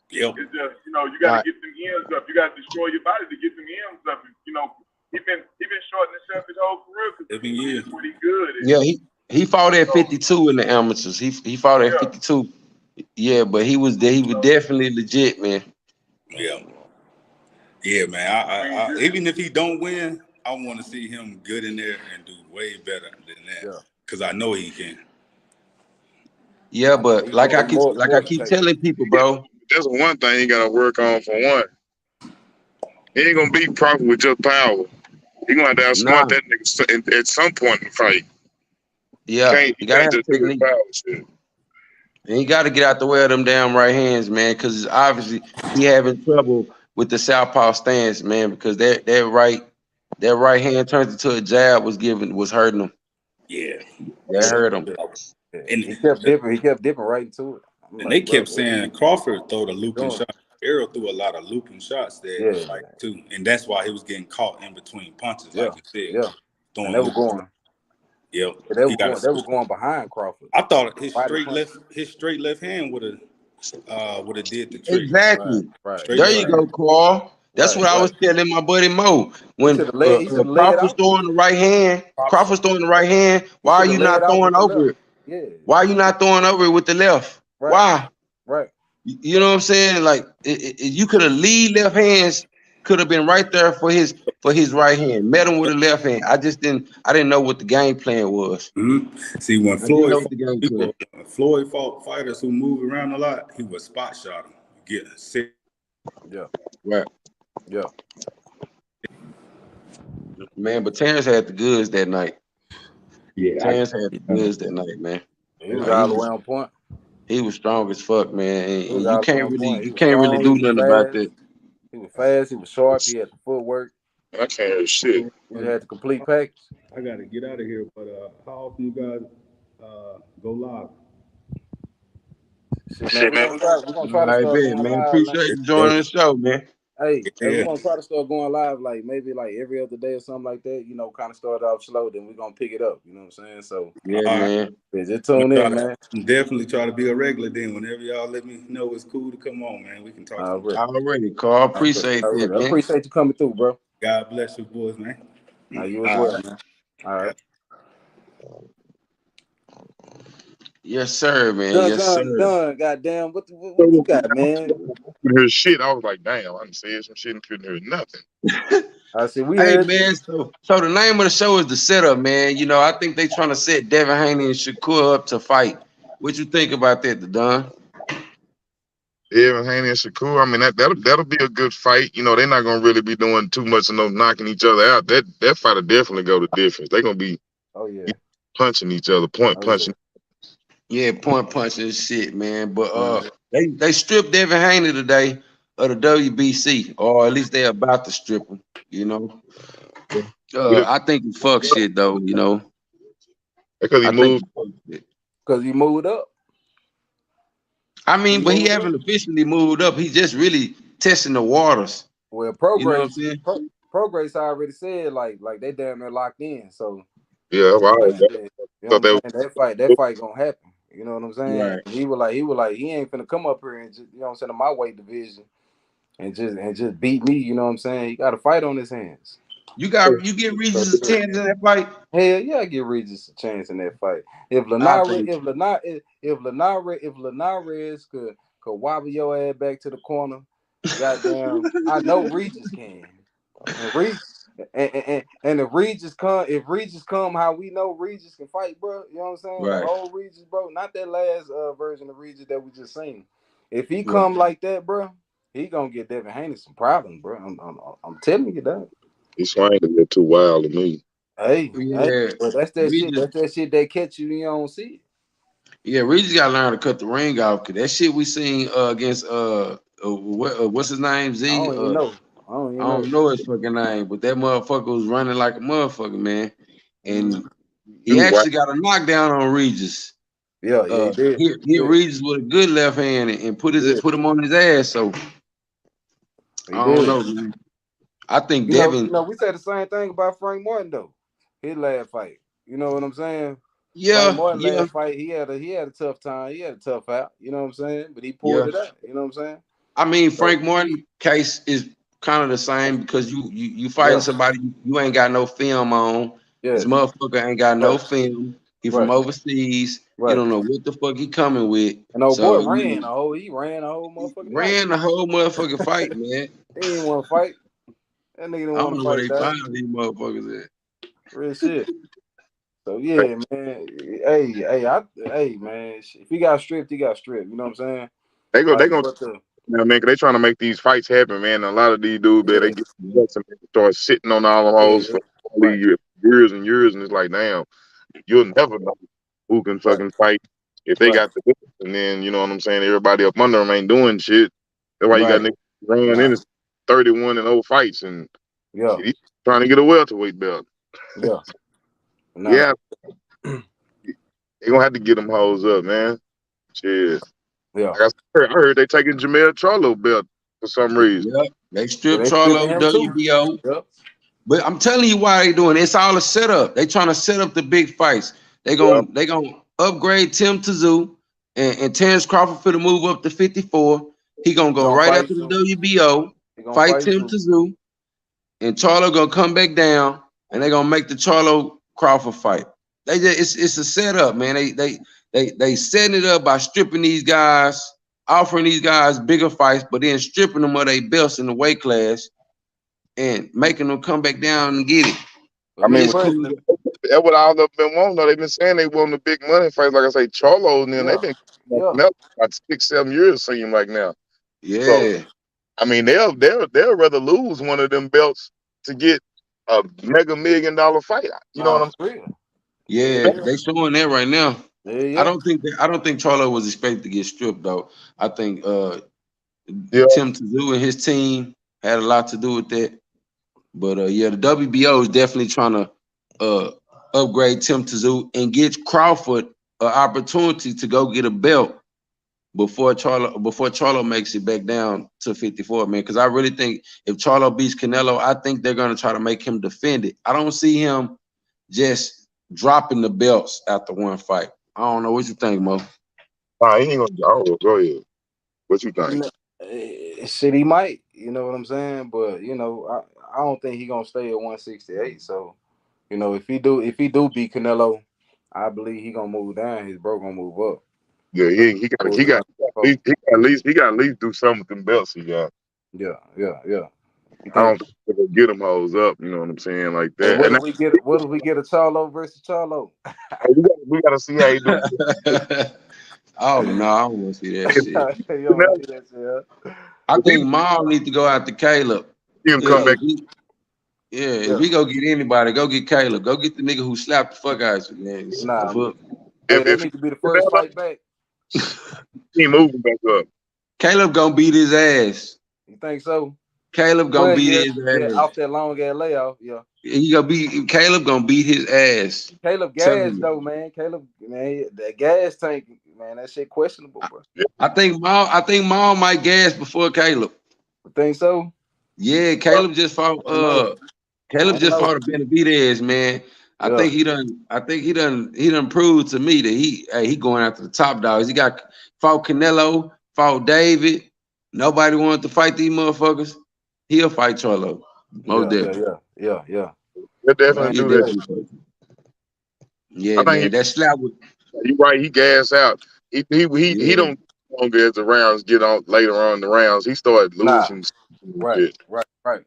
Yep. It's just, you know, you got to Right. get them ends up. You got to destroy your body to get them ends up. You know, he been shorting himself his whole career because 7 he years. is what he good at. Yeah, he fought at So 52 in the amateurs. He fought at yeah, 52. Yeah, but he was so definitely legit, man. Yeah. Yeah, man. I mean, I even if he don't win, I want to see him good in there and do way better than that. Yeah. Cause I know he can. Yeah, but He more, like I more than keep capable. telling people, bro. That's one thing he got to work on. For one, he ain't gonna beat Crawford with just power. He gonna have to outsmart Nah, that nigga at some point in the fight. yeah, He you gotta can't have just do his technique. power shit. And you got to get out the way of them damn right hands, man, because obviously he having trouble with the southpaw stance, man, because that right hand turned into a jab was hurting him. Yeah. That hurt him. Yeah. And He kept dipping. He kept dipping right into it. I'm And they like, bro, kept what saying Crawford throw the you looping doing? shot. Errol threw a lot of looping shots that Yeah, fight too, and that's why he was getting caught in between punches, yeah, like you said, yeah. And throwing they were looping. going. Yep, They he were got going. They to. were going behind Crawford. I thought Body punch. his straight left hand would have did the trick. Right. Exactly. Right. Straight There You're left you right. go, hand. Carl. That's Right. what I was Right. telling my buddy Mo. He When should have led. He should have led Crawford's off with throwing it. the right hand, Crawford. Crawford's throwing the right hand. He Why are should have you led not off throwing with the over left. it? Yeah. Why are you not throwing over it with the left? Right. Why? Right. You know what I'm saying? Like you could have lead left hands could have been right there for his right hand. Met him with a left hand. I didn't know what the game plan was. See, when I didn't Floyd know fought what the game plan. people, when Floyd fought fighters who move around a lot, he would spot shot them, get sick. Yeah. Right. Yeah. Man, but Terrence had the goods that night. Yeah, Terrence had the goods that night, man. He was Like all the way on point. he was strong as fuck, man. He And was you all the way can't on really point. He was strong. do nothing about that. He was fast. He was sharp. He had the footwork. I can't hear shit. He had the complete package. I got to get out of here, but how often you guys go live? Shit, man. Shit, man. We're gonna try All to right, start bet, going man. live. Appreciate you Yeah, joining the show, man. Hey, we're yeah, gonna try to start going live like maybe like every other day or something like that. You know, kind of start off slow, then we're gonna pick it up. You know what I'm saying? So Yeah, all right. man. just I'm tune gonna in, try man. to definitely try to be a regular then. Whenever y'all let me know it's cool to come on, man, we can talk some. Already. Already, Carl. Appreciate that, I man. appreciate you coming through, bro. God bless you, boys, man. You as All well, right. man. All right. Yes, sir, man. Yes, sir. Done. Goddamn. What you got, man? Couldn't hear shit. I was like, damn, I done said some shit and couldn't hear nothing. I said we Hey, heard you. man. So the name of the show is The Setup, man. You know, I think they trying to set Devin Haney and Shakur up to fight. What you think about that, Don? Devin Haney and Shakur. I mean, that'll be a good fight. You know, they're not gonna really be doing too much of no knocking each other out. That fight'll definitely go the difference. They're gonna be Oh yeah. punching each other, point Oh yeah. punching. Yeah, point punching and shit, man. But Mhm. they stripped Devin Haney today of the WBC, or at least they're about to strip him. You know, I think he fuck shit though. You know, Because he I think moved. he fuck shit. Cause he moved up. I He mean, but he moved up. haven't officially moved up. He just really testing the waters. Well, You know what I'm saying? Progress already said like they damn near locked in. So Yeah, well, like, I yeah, you know thought what I'm that saying? That fight gonna happen. You know what I'm saying? Right. He was like he ain't finna come up here and just, you know what I'm saying, in my weight division and just beat me. You know what I'm saying? He got a fight on his hands. You get So, Regis a chance in that fight. hell yeah, I give Regis a chance in that fight. If I Lenare, think. if Linares could wobble your ass back to the corner, goddamn, I know Regis can. And Regis and if Regis come how we know Regis can fight, bro. You know what I'm saying? The Right. old Regis, bro, not that last version of Regis that we just seen. If he Right. come like that, bro, he gonna get Devin Haney some problems, bro. I'm telling you that. he swinging a little too wild to me. Hey, Yeah. but that's that shit. Regis. That's that shit they catch you. You don't see it. Yeah, Regis got to learn to cut the ring off. Cause that shit we seen against what's his name? I Z. don't even know. I don't I even know. don't know his fucking name, but that motherfucker was running like a motherfucker, man. Mm. And he Dude, actually got a knockdown on Regis. Yeah, he did. Hit Regis with a good left hand and put He did. him on his ass. So He I don't did. know, man. I think You Devin. know, we said the same thing about Frank Martin though. His last fight. You know what I'm saying? Frank Yeah, Martin yeah, last fight, he had a tough time. He had a tough out. You know what I'm saying? But he pulled yeah. it out. You know what I'm saying? I mean, So Frank Martin case is kind of the same because you fighting yeah, somebody you ain't got no film on. This yeah, motherfucker ain't got no right, film. He from right, overseas. You right. don't know what the fuck he coming with. And old boy So he ran a whole motherfucking night. ran the whole motherfucking fight, man. He didn't want to fight. That nigga didn't I want don't to know where fight they that. find these motherfuckers at. Real shit. So yeah, man. Hey, man. If he got stripped, he got stripped. You know what I'm saying? they Like, gonna, but the you know, man, 'cause they trying to make these fights happen, man. And a lot of these dudes, man, yeah, they get nuts and they start sitting on all them hoes yeah, for right, years and years, and it's like, damn, you'll never know who can right, fucking fight if they right. got the hits. And then you know what I'm saying. Everybody up under them ain't doing shit. That's why you got Right. niggas running Nah, in 31-0 fights and yeah, shit, he's trying to get a welterweight belt. yeah, nah, Yeah, they gonna have to get them hoes up, man. Shit. yeah. Like I heard they taking Jamel Charlo belt for some reason. Yep. They Yeah, stripped they stripping Charlo, him too. WBO. Yep. But I'm telling you why they doing it. It's all a setup. They trying to set up the big fights. Yeah. They gonna upgrade Tim Tszyu and Terrence Crawford for the move up to 54. He gonna He go gonna right fight after the too. WBO, He gonna fight fight Tim too. Tszyu, and Charlo gonna come back down, and they gonna make the Charlo Crawford fight. They just it's a setup, man. They setting it up by stripping these guys, offering these guys bigger fights, but then stripping them of their belts in the weight class and making them come back down and get it. I But I mean, me mean, it's cool. personally, that's what all of them been wanting. Though they've been saying they want the big money fights. Like I say, Charlo, and then they've yeah, been yeah, about 6-7 years. Seem like now. So Yeah, I mean, they'll rather lose one of them belts to get a mega $1 million fight. You know what nah, I'm for real. Yeah, yeah, yeah, they showing that right now. yeah, yeah. I don't think Charlo was expected to get stripped though. I think saying? Tim Tszyu and his team had a lot to do with that. But yeah, the WBO is definitely trying to uh upgrade Tim Tszyu and get Crawford an opportunity to go get a belt before Charlo makes it back down to 54, man. Because I really think if Charlo beats Canelo, I think they're gonna try to make him defend it. I don't see him just dropping the belts after one fight. I don't know what you think, Mo. Nah, he ain't gonna. Oh, go ahead. What you think? Shit, he might. You know what I'm saying? But you know, I don't think he gonna stay at 168. So you know, if he do beat Canelo, I believe he gonna move down. His bro gonna move up. Yeah, So he towards got the 94. he got at least do something with them belts he got. Yeah, yeah, yeah. You I think? don't think they're gonna get them hoes up. You know what I'm saying? Like Hey, that. And what if we get a Charlo versus Charlo? we gotta see how he do. Oh no, I don't want to see that If shit. You don't want to see that shit, huh? I he think Maul need to go after Caleb. see him Yeah, come back, if Yeah. we go get anybody, go get Caleb. Go get the nigga who slapped the fuck out of you, man. The Nah, fuck? hey, that if he need to be the first fight back. he moving back up. Caleb gonna beat his ass. You think so? Caleb gonna Well, beat yeah, his yeah. ass. Off that long ass layoff, yeah. He gonna beat Caleb gonna beat his ass. Caleb Telling gas you. though, man. Caleb, man, that gas tank, man, that shit questionable, bro. Yeah, I think Maul might gas before Caleb. You think so? Yeah, Caleb just fought I don't know. I Caleb don't just know. fought a Benavidez, man. Yeah, I think he done proved to me that he going after the top dogs. He got fought Canelo, fought David. Nobody wanted to fight these motherfuckers. He'll fight Charlo. Most yeah, definitely. yeah, yeah, yeah. they Man, definitely He'll do that. hey, definitely fight. I Yeah, think man. That slap was you right. He gas out. He yeah. don't longer as the rounds get on later on in the rounds. He started nah, losing right, shit. right.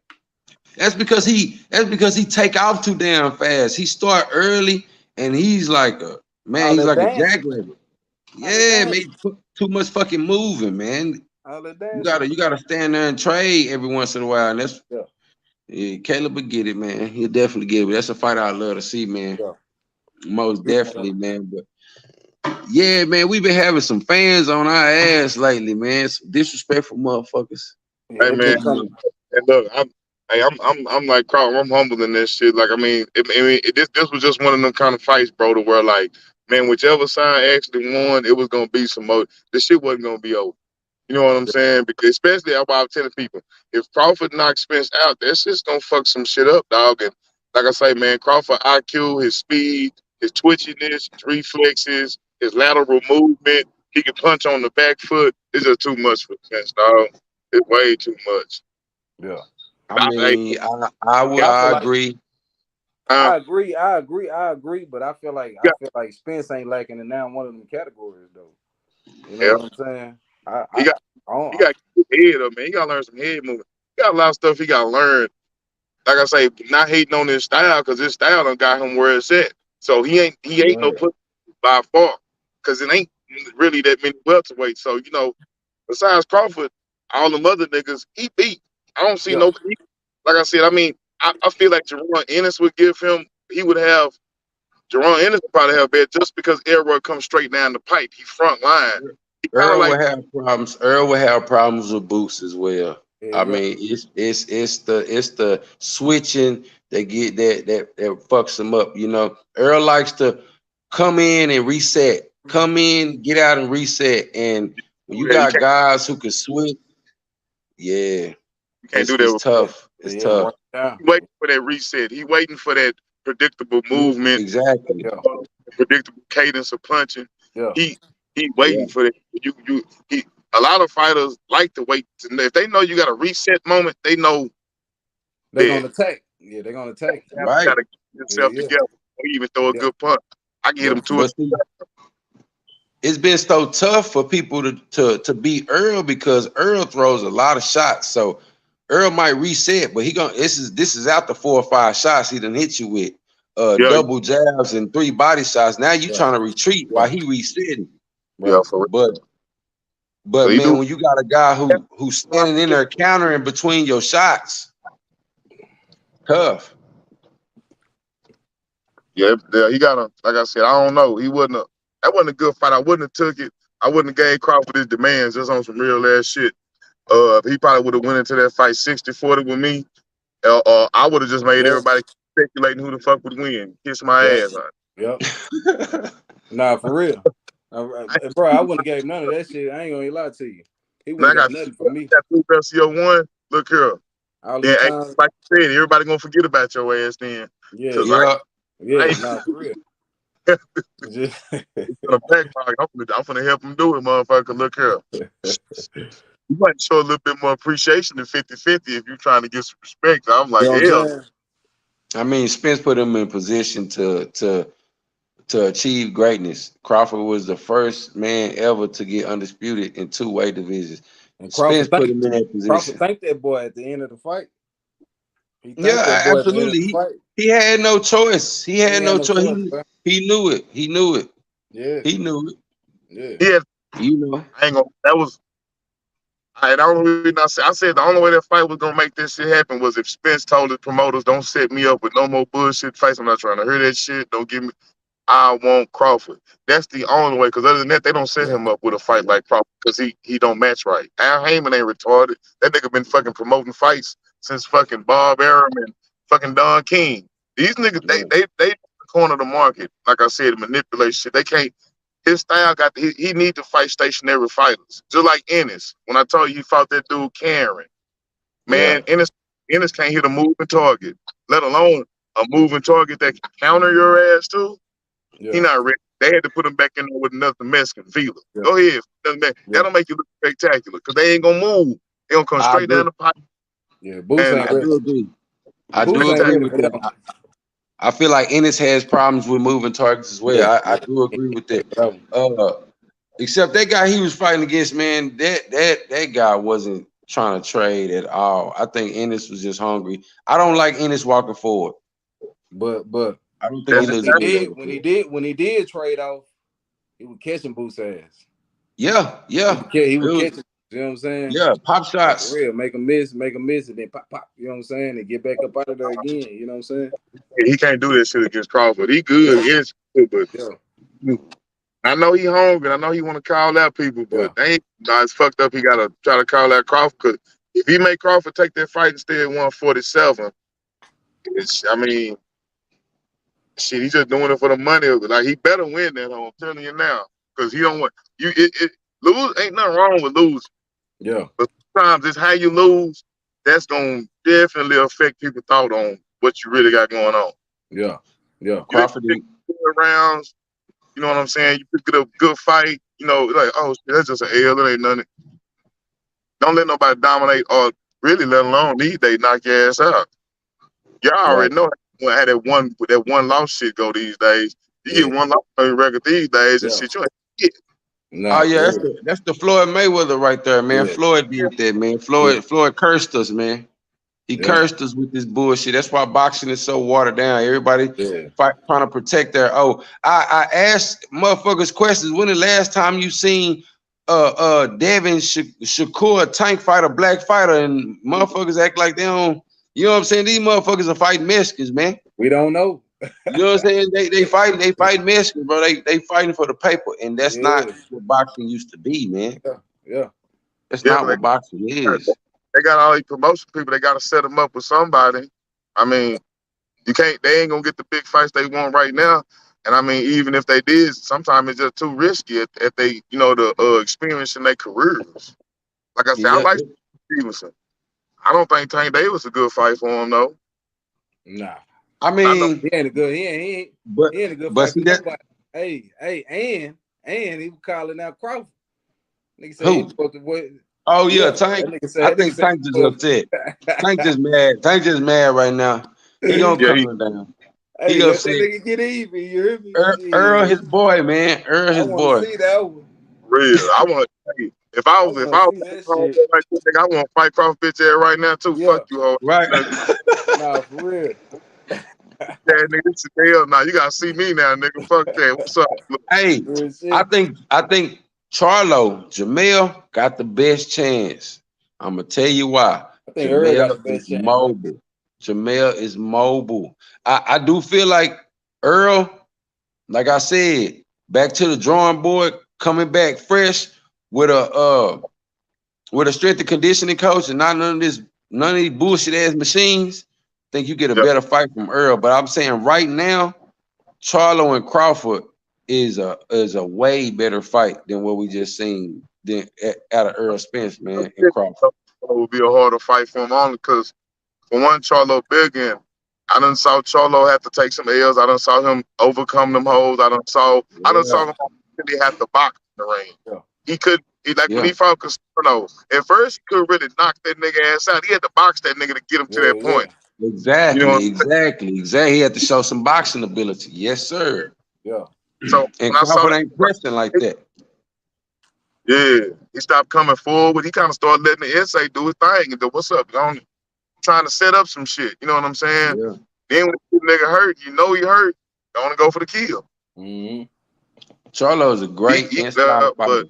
That's because he take off too damn fast. He start early and he's like a man, All he's that like a dancing, jackrabbit. all that Yeah, man, dancing, too much fucking moving, man. all that dancing. You gotta stand there and trade every once in a while. And that's Yeah, yeah, Caleb will get it, man. He'll definitely get it. That's a fight I'd love to see, man. yeah, Most yeah, definitely, man. But Yeah, man, we've been having some fans on our ass lately, man. Some disrespectful motherfuckers. Yeah, Hey they man, been coming. and look, I'm like Carl, I'm humble in this shit. Like I mean, this was just one of them kind of fights, bro, to where like, man, whichever side actually won, it was gonna be some more. This shit wasn't gonna be over. You know what I'm saying? Because especially I'm telling people, if Crawford knocks Spence out, that's just gonna fuck some shit up, dog. And like I say, man, Crawford IQ, his speed, his twitchiness, his reflexes, his lateral movement, he can punch on the back foot. It's just too much for Spence, dog. It's way too much. Yeah. I I, mean, I would I feel I like agree. I, I agree, but I feel yeah, like Spence ain't lacking in now one of them categories though. You know yeah. what I'm saying? He got I don't, he got to keep his head up, man. He got to learn some head movement. He got a lot of stuff he got to learn. Like I say, not hating on his style because his style done got him where it's at. So he ain't no yeah, pussy by far because it ain't really that many welterweights. So besides Crawford, all them other niggas he beat. I don't see yeah. no. Like I said, I mean, I feel like Jerron Ennis would give him. He would have Jerron Ennis would probably have bad just because Elroy comes straight down the pipe. He front line. He kind of Earl will like have problems. Earl will have problems with Boots as well. Yeah, I yeah. mean, it's the switching that fucks him up. You know, Earl likes to come in and reset, come in, get out and reset. And when you yeah, got guys who can switch, yeah, you can't it's do that it's with tough. Yeah, It's yeah, tough. right down. he waiting for that reset. He waiting for that predictable movement, Exactly. Yeah, predictable cadence of punching. yeah. He Yeah. waiting for that. He. A lot of fighters like to wait. If they know you got a reset moment, they know They're that gonna attack. Yeah, they're gonna attack. you Right. got to get Yeah, yourself yeah, together. Or even throw a yeah, good punch. I can hit yeah. him two. But see, it's been so tough for people to beat Earl because Earl throws a lot of shots. So Earl might reset, but this is after 4 or 5 shots he done hit you with Yeah, double jabs and 3 body shots. Now you Yeah, trying to retreat yeah. while he resetting. yeah, Right. for real. But So but he man, do. when you got a guy who's standing in there countering between your shots, tough. Yeah, yeah, he got a. Like I said, I don't know. He wasn't a. That wasn't a good fight. I wouldn't have took it. I wouldn't have gave Crawford his demands just on some real ass shit. He probably would have went into that fight 60-40 with me. I would have just made Yeah, everybody speculating who the fuck would win. Kiss my yeah, ass. yeah. Nah, for real. Bro, I wouldn't have gave none of that shit. I ain't gonna lie to you. He Now I wouldn't got got nothing from me. 2 1. Look here. All them Then, hey, times. like you said, everybody gonna forget about your ass then. Yeah, Cause Yeah. yeah. I ain't Nah, for real. Just- gonna back pocket. I'm gonna help him do it, motherfucker. Look here. You might show a little bit more appreciation than 50-50 if you're trying to get some respect. I'm you like, know what I'm hell, saying? I mean, Spence put him in position to achieve greatness. Crawford was the first man ever to get undisputed in 2 weight divisions. And Spence put him in that Crawford position. thanked that boy at the end of the fight. He thanked that Yeah, boy at the end of absolutely. the fight. He had no choice. He He had ain't had no no choice. choice, bro. He knew it. He knew it. Yeah, He knew it. yeah, he had. You know. I ain't gonna. That was. The only reason I said the only way that fight was gonna make this shit happen was if Spence told his promoters, "Don't set me up with no more bullshit fights. I'm not trying to hear that shit. Don't give me. I want Crawford." That's the only way. Because other than that, they don't set yeah, him up with a fight like Crawford because he don't match right. Al Heyman ain't retarded. That nigga been fucking promoting fights since fucking Bob Arum and fucking Don King. These niggas, yeah, they corner the market. Like I said, manipulate shit. They can't. His style he need to fight stationary fighters. Just like Ennis. When I told you he fought that dude Karen. Yeah. Man, Ennis can't hit a moving target, let alone a moving target that can counter your ass too. He yeah, not ready. They had to put him back in there with another Mexican Vila. yeah, Go ahead. yeah, That'll make you look spectacular because they ain't gonna move. They gonna come I straight down agree. the pipe yeah. Boots and ain't I ready. do agree. I Boots do ain't agree spectacular. ready with for that that. one. I feel like Ennis has problems with moving targets as Yeah, well. I yeah. do agree with Ready that. for that one. Except that guy he was fighting against, man, that guy wasn't trying to trade at all. I think Ennis was just hungry. I don't like Ennis walking forward. But I don't think he That's when looks he good exactly did, walking when he forward. did, when he did trade off, he was catching Boots' ass. Yeah, yeah. He It was was, catching. You know what I'm saying? yeah, pop Like for shots. real, make a miss, and then pop, pop. You know what I'm saying? And get back up out of there again. You know what I'm saying? he can't do that shit against Crawford. He Yeah, good, Ennis good, but yeah, I know he hungry. I know he want to call out people, Yeah, but they ain't it's fucked up. He gotta try to call out Crawford. Cause if he make Crawford take that fight instead of 147, I mean, shit, he's just doing it for the money. Like he better win that. I'm telling you now, because he don't want you. Lose ain't nothing wrong with losing, yeah, but sometimes it's how you lose that's gonna definitely affect people's thought on what you really got going on. yeah, yeah. You Crawford, pick good rounds. You know what I'm saying? You pick it up good fight. You know, like oh, shit, that's just an L. It ain't nothing. Don't let nobody dominate or really let alone these days knock your ass out. Y'all Right. already know how that one loss shit go these days. You Yeah, get one loss on your record these days and yeah. shit, you ain't get. oh Nah, yeah, for that's real. the Floyd Mayweather right there, man. Yeah, Floyd did that, man. yeah, Floyd cursed us, man. He yeah, cursed us with this bullshit. That's why boxing is so watered down. Everybody yeah. trying to protect their. Oh, I asked motherfuckers questions. When the last time you seen Devin Shakur tank fight a black fighter and motherfuckers act like they don't. You know what I'm saying? These motherfuckers are fighting Mexicans, man. We don't know. You know what I'm saying? They fight Mexicans, bro. They fighting for the paper, and that's not Yeah, what boxing used to be, man. yeah, yeah, That's Yeah, not but what boxing is. they got all these promotion people. They got to set them up with somebody. I mean, you can't. They ain't gonna get the big fights they want right now. And I mean, even if they did, sometimes it's just too risky if they, the experience in their careers. Like I said, I Yeah, like Stevenson. I don't think Tank Davis a good fight for him though. nah. I I know. He mean, ain't a good. but He ain't a good but fight see for that nobody. And he was calling out Crawford. Nigga said he who? supposed to wait. Oh yeah, Yeah, Tank. that I nigga think said Tank just he upset. Tank just mad. Tank just mad right now. He gonna Yeah, calm down. Hey, He let that upset. nigga get even. You hear me? Earl, Shit. his boy, man. Earl, I his want to boy. see that one. real. I want to. If I I was, if want I to was see that home shit. like this, nigga, I want to fight Crawford bitch ass right now too. Yeah. Fuck you, hoe. Right. Nah, for real. Yeah, nigga, this is hell now. You gotta see me now, nigga. Fuck that. What's up? Look, Hey, Real I shit. think Charlo, Jamel got the best chance. I'm gonna tell you why. I think Earl got the Jamel is best chance, bro. mobile. Jamel is mobile. I do feel like Earl, like I said, back to the drawing board, coming back fresh with a strength and conditioning coach and not none of these bullshit ass machines. Think you get a yeah, better fight from Earl. But I'm saying right now, Charlo and Crawford is a way better fight than what we just seen out of Earl Spence, man, and it Crawford. would be a harder fight for him only because for one, Charlo big in. I done saw Charlo have to take some L's. I done saw him overcome them holes. I done Yeah, saw him really have to box in the ring. Yeah. He could he like when yeah, he fought Casino. At first he could really knock that nigga ass out. He had to box that nigga to get him to Yeah, that yeah, point. You know what exactly, I'm exactly, exactly. He had to show some boxing ability. Yes, sir. yeah. saying? So And when I saw Crawford that, ain't pressing like that. yeah, he stopped coming forward. He kind of started letting the inside do his thing and do what's up, going trying to set up some shit. You know what I'm saying? Yeah. Then when the nigga hurt, you know he hurt. Don't want to go for the kill. Mm-hmm. Charlo is a great inside But fighter.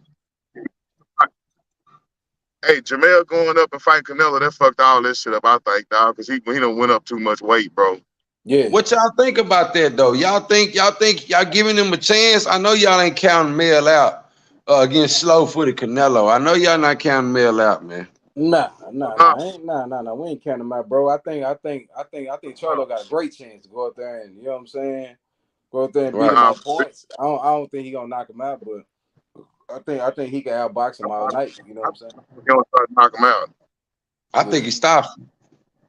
hey, Jamel going up and fighting Canelo, that fucked all this shit up. I think, dog, because he done went up too much weight, bro. Yeah. What y'all think about that though? Y'all think y'all giving him a chance? I know y'all ain't counting Mel out against slow-footed Canelo. I know y'all not counting Mel out, man. Nah. Nah, We ain't counting him out, bro. I think Charlo got a great chance to go out there and you know what I'm saying. Go out there and beat Right. him nah, on points. I don't think he gonna knock him out, but I think he can outbox him all night. You know what I'm saying? he gonna try to knock him out. I Yeah. think he stops him.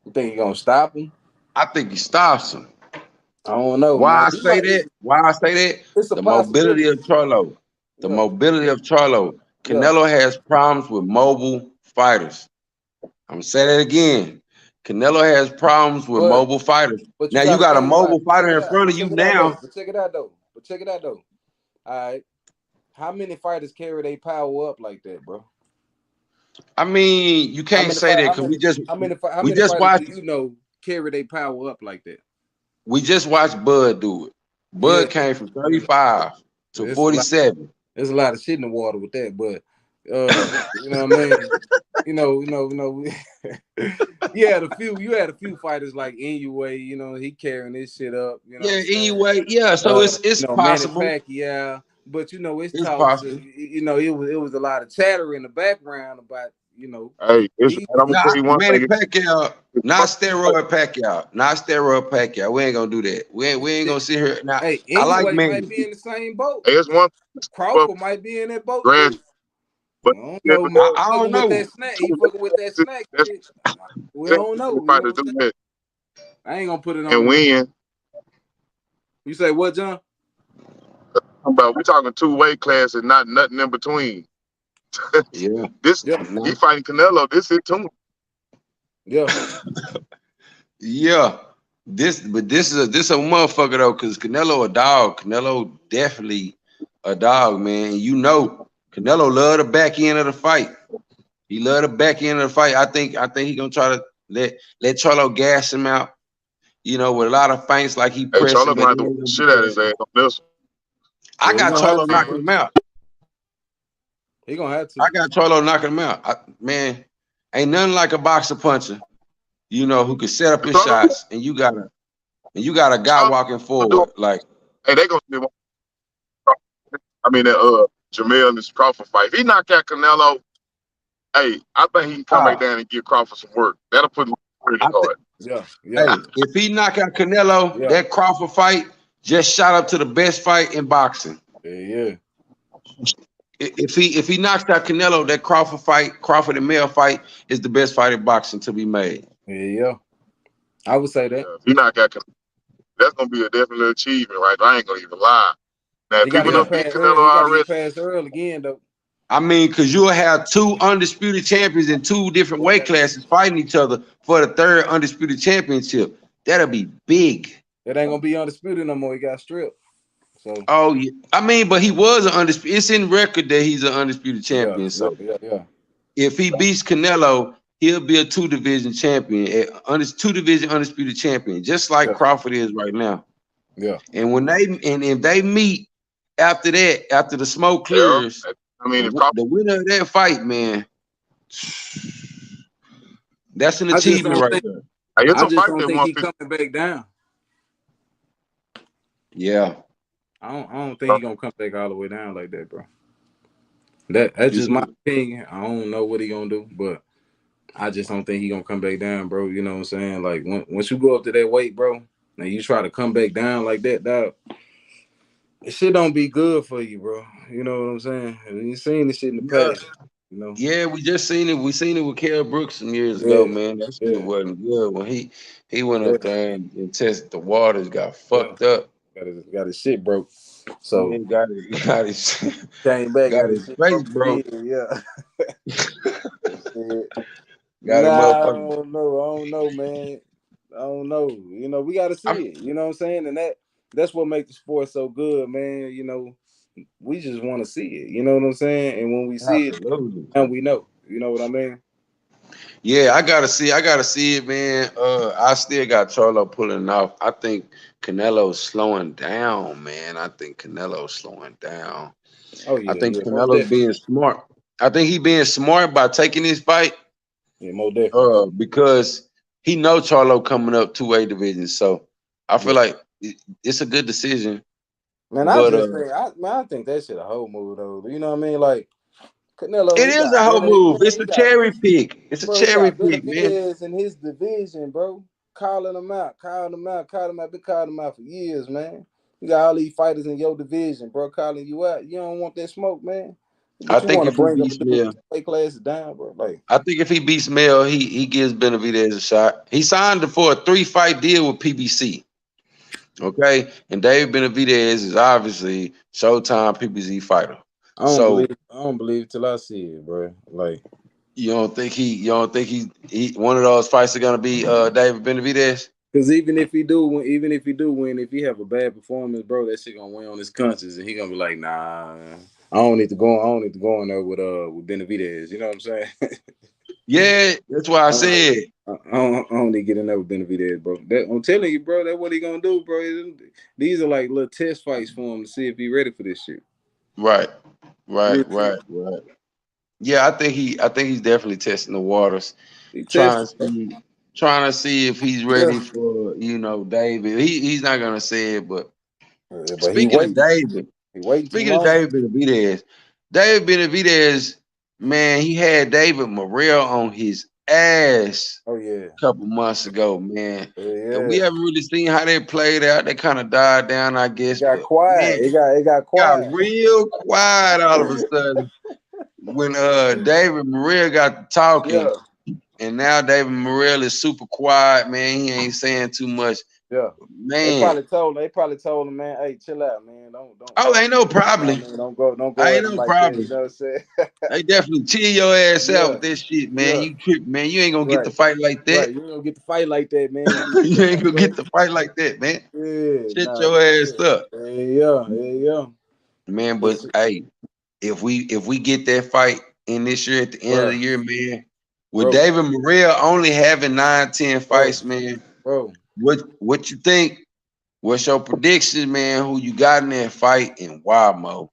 You think he gonna stop him? I think he stops him. I don't know, Why man. I say that? Why I say that? It's a The mobility possibility. of Charlo. The Yeah, mobility of Charlo. yeah. Canelo has problems with mobile fighters. I'm gonna say that again. Canelo has problems with But mobile fighters. but you Now you gotta got a think about mobile it. fighter in front of you Check it out though. now. Check it out though. All right. How many fighters carry their power up like that, bro? I mean, you How can't many say that how because many how we many just fighters do watched you know carry their power up like that? we just watched Bud do it. Yeah, Bud came from 35 to it's a lot. 47. There's a lot of shit in the water with that, but you know what I mean. You had a few fighters like Inoue, he carrying this shit up, you know what Yeah, I'm saying? anyway, yeah. So it's Manny possible. Pacquiao. but you know, it's It's talks. possible. You know, it was a lot of chatter in the background about Hey, these and I'm gonna tell Not you one Manny thing. Pacquiao, not steroid Pacquiao, not steroid Pacquiao. We ain't gonna do that. We ain't gonna sit here now. Hey, I like anyway, might Manny. be in the same boat. It's one for Crawford might be in that boat grand, too. I but don't never know. know. I don't Fucking with know. that snack. He fucking with that snack That's shit. We don't technically know. You fight know to what I'm do saying? that I ain't gonna put it on and him. win. You say what, John? But we talking 2 weight classes, not nothing in between. Yeah. This Yeah, he No. fighting Canelo. This is too. yeah, Yeah. This a motherfucker though, cause Canelo a dog. Canelo definitely a dog, man. You know, Canelo love the back end of the fight. He love the back end of the fight. I think he gonna try to let Charlo gas him out. With a lot of feints like he Hey, pressing, Charlo but gonna he have to ain't whip gonna the be shit out of his pressing. ass on this I yeah. He got gonna have Charlo to, one. knocking bro. him out. He gonna have I to. got Charlo knocking him out. Man, ain't nothing like a boxer puncher, who can set up his Charlo, shots, and you got a guy Charlo walking gonna do. forward. Like, Hey, they gonna see. I mean, that Jamel and this Crawford fight. If he knock out Canelo, hey, I think he can come back wow, down and give Crawford some work. That'll put him really I think, hard. Yeah, yeah, hey, if he knock out Canelo, yeah, that Crawford fight just shot up to the best fight in boxing. yeah. If he knocks out Canelo, that Crawford and Mel fight is the best fight in boxing to be made. Yeah. I would say that. Yeah, if he knock out Canelo, that's gonna be a definite achievement, right? I ain't gonna even lie. Now, if He got to people Yeah. don't get beat past Canelo Earl. He got to get already, past Earl again, though. I mean, because you'll have two undisputed champions in two different weight That classes fighting each other for the third undisputed championship. That'll be big. ain't gonna be undisputed no more. He got stripped. So Oh yeah. I mean, but he was an undisputed. It's in record that he's an undisputed yeah, champion. yeah, So yeah, yeah, if he beats Canelo, he'll be a two-division champion, two-division undisputed champion, just like yeah, Crawford is right now. yeah. And if they meet after that, after the smoke yeah. clears, I mean, the, if Crawford, the winner of that fight, man, that's an I just achievement don't right think. there. hey, it's I a just fight don't at think he 150. coming back down. Yeah. I don't think he gonna come back all the way down like that, bro. That's This just my one, opinion. I don't know what he gonna do, but I just don't think he gonna come back down, bro. You know what I'm saying? Like once you go up to that weight, bro, and you try to come back down like that, dog, it shit don't be good for you, bro. You know what I'm saying? And you seen this shit in the yeah. past, you know? Yeah, we just seen it. We seen it with Kell Brooks some years ago, Yeah, man. That shit yeah, wasn't good when he went yeah, up there and tested the waters, got yeah. fucked up. Got his shit broke. So Man, got his came back, got got his his shit face broke broke. again. Yeah. Yeah. Got him Nah, I motherfucker. don't know. I don't know, man. I don't know. You know, we got to I'm see it. You know what I'm saying? And that's what makes the sport so good, man. You know, we just want to see it. You know what I'm saying? And when we see it, absolutely. now we know. You know what I mean? Yeah, I gotta see it, man. I still got Charlo pulling off. I think Canelo's slowing down, man. I think Canelo's slowing down. Oh I yeah, think yeah, most Canelo's definitely. being smart. I think he being smart by taking this fight, Yeah, most definitely. because he know Charlo coming up 2 weight divisions. So I Yeah. feel like it's a good decision. Man, I But just think I think that shit a whole move though. You know what I mean? Like Canelo, it he is got a whole man, move. It's he a got cherry pick. It's a bro, he cherry got pick, man. Benavidez in his division, bro. Calling them out, calling them out, calling them out. Been calling them out for years, man. You got all these fighters in your division, bro, calling you out. You don't want that smoke, man. I But you think want to if he bring them beats and do Mel, weight classes down, bro. Like, I think if he beats Mel, he gives Benavidez a shot. He signed for a 3-fight deal with PBC. Okay, and Dave Benavidez is obviously Showtime PBC fighter. So I don't believe till I see it, bro. Like, you don't think he one of those fights are gonna be David Benavidez? because even if he do win, if he have a bad performance, bro, that shit gonna weigh on his conscience, and he gonna be like, nah, I don't need to go in there with Benavidez. You know what I'm saying? Yeah, that's why I I don't, said I don't need to get in there with Benavidez, bro. I'm telling you, bro, that's what he gonna do, bro. These are like little test fights for him to see if he ready for this shit. right, Real right, shit. right, right. Yeah, I think he's definitely testing the waters, He trying tested, to bro. see trying to see if he's Yeah. ready for David. He's not gonna say it, but Yeah, but he speaking of waiting. David. He waiting too Speaking of long. David Benavidez, man, he had David Morrell on his ass Oh yeah, a couple months ago, man. And we yeah. haven't really seen how they played out. They kind of died down, I It guess. got But quiet. man, It got got quiet. real quiet all of a sudden when David Morrell got to talking. Yeah, And now David Morrell is super quiet, man. He ain't saying too much. yeah. Man. They probably told him, man, hey, chill out, man. Oh, ain't no You know problem. what I mean? Don't go Ain't at him no like that. You problem. know what I'm saying? They definitely chill your ass out Yeah, with that shit, man. yeah. You trip, man. You ain't gonna get the Right, fight like that. right. You don't get to fight like that, man. You need to You chill ain't out, gonna bro. get the fight like that, man. Yeah, Shut nah, your for ass sure. up, Yeah. man. For But sure. hey, if we get that fight in this year at the end of Bro, the year, man, with bro, David Morrell only having 9, 10 bro, fights, man. bro. What you think? What's your prediction, man? Who you got in that fight and why, Mo?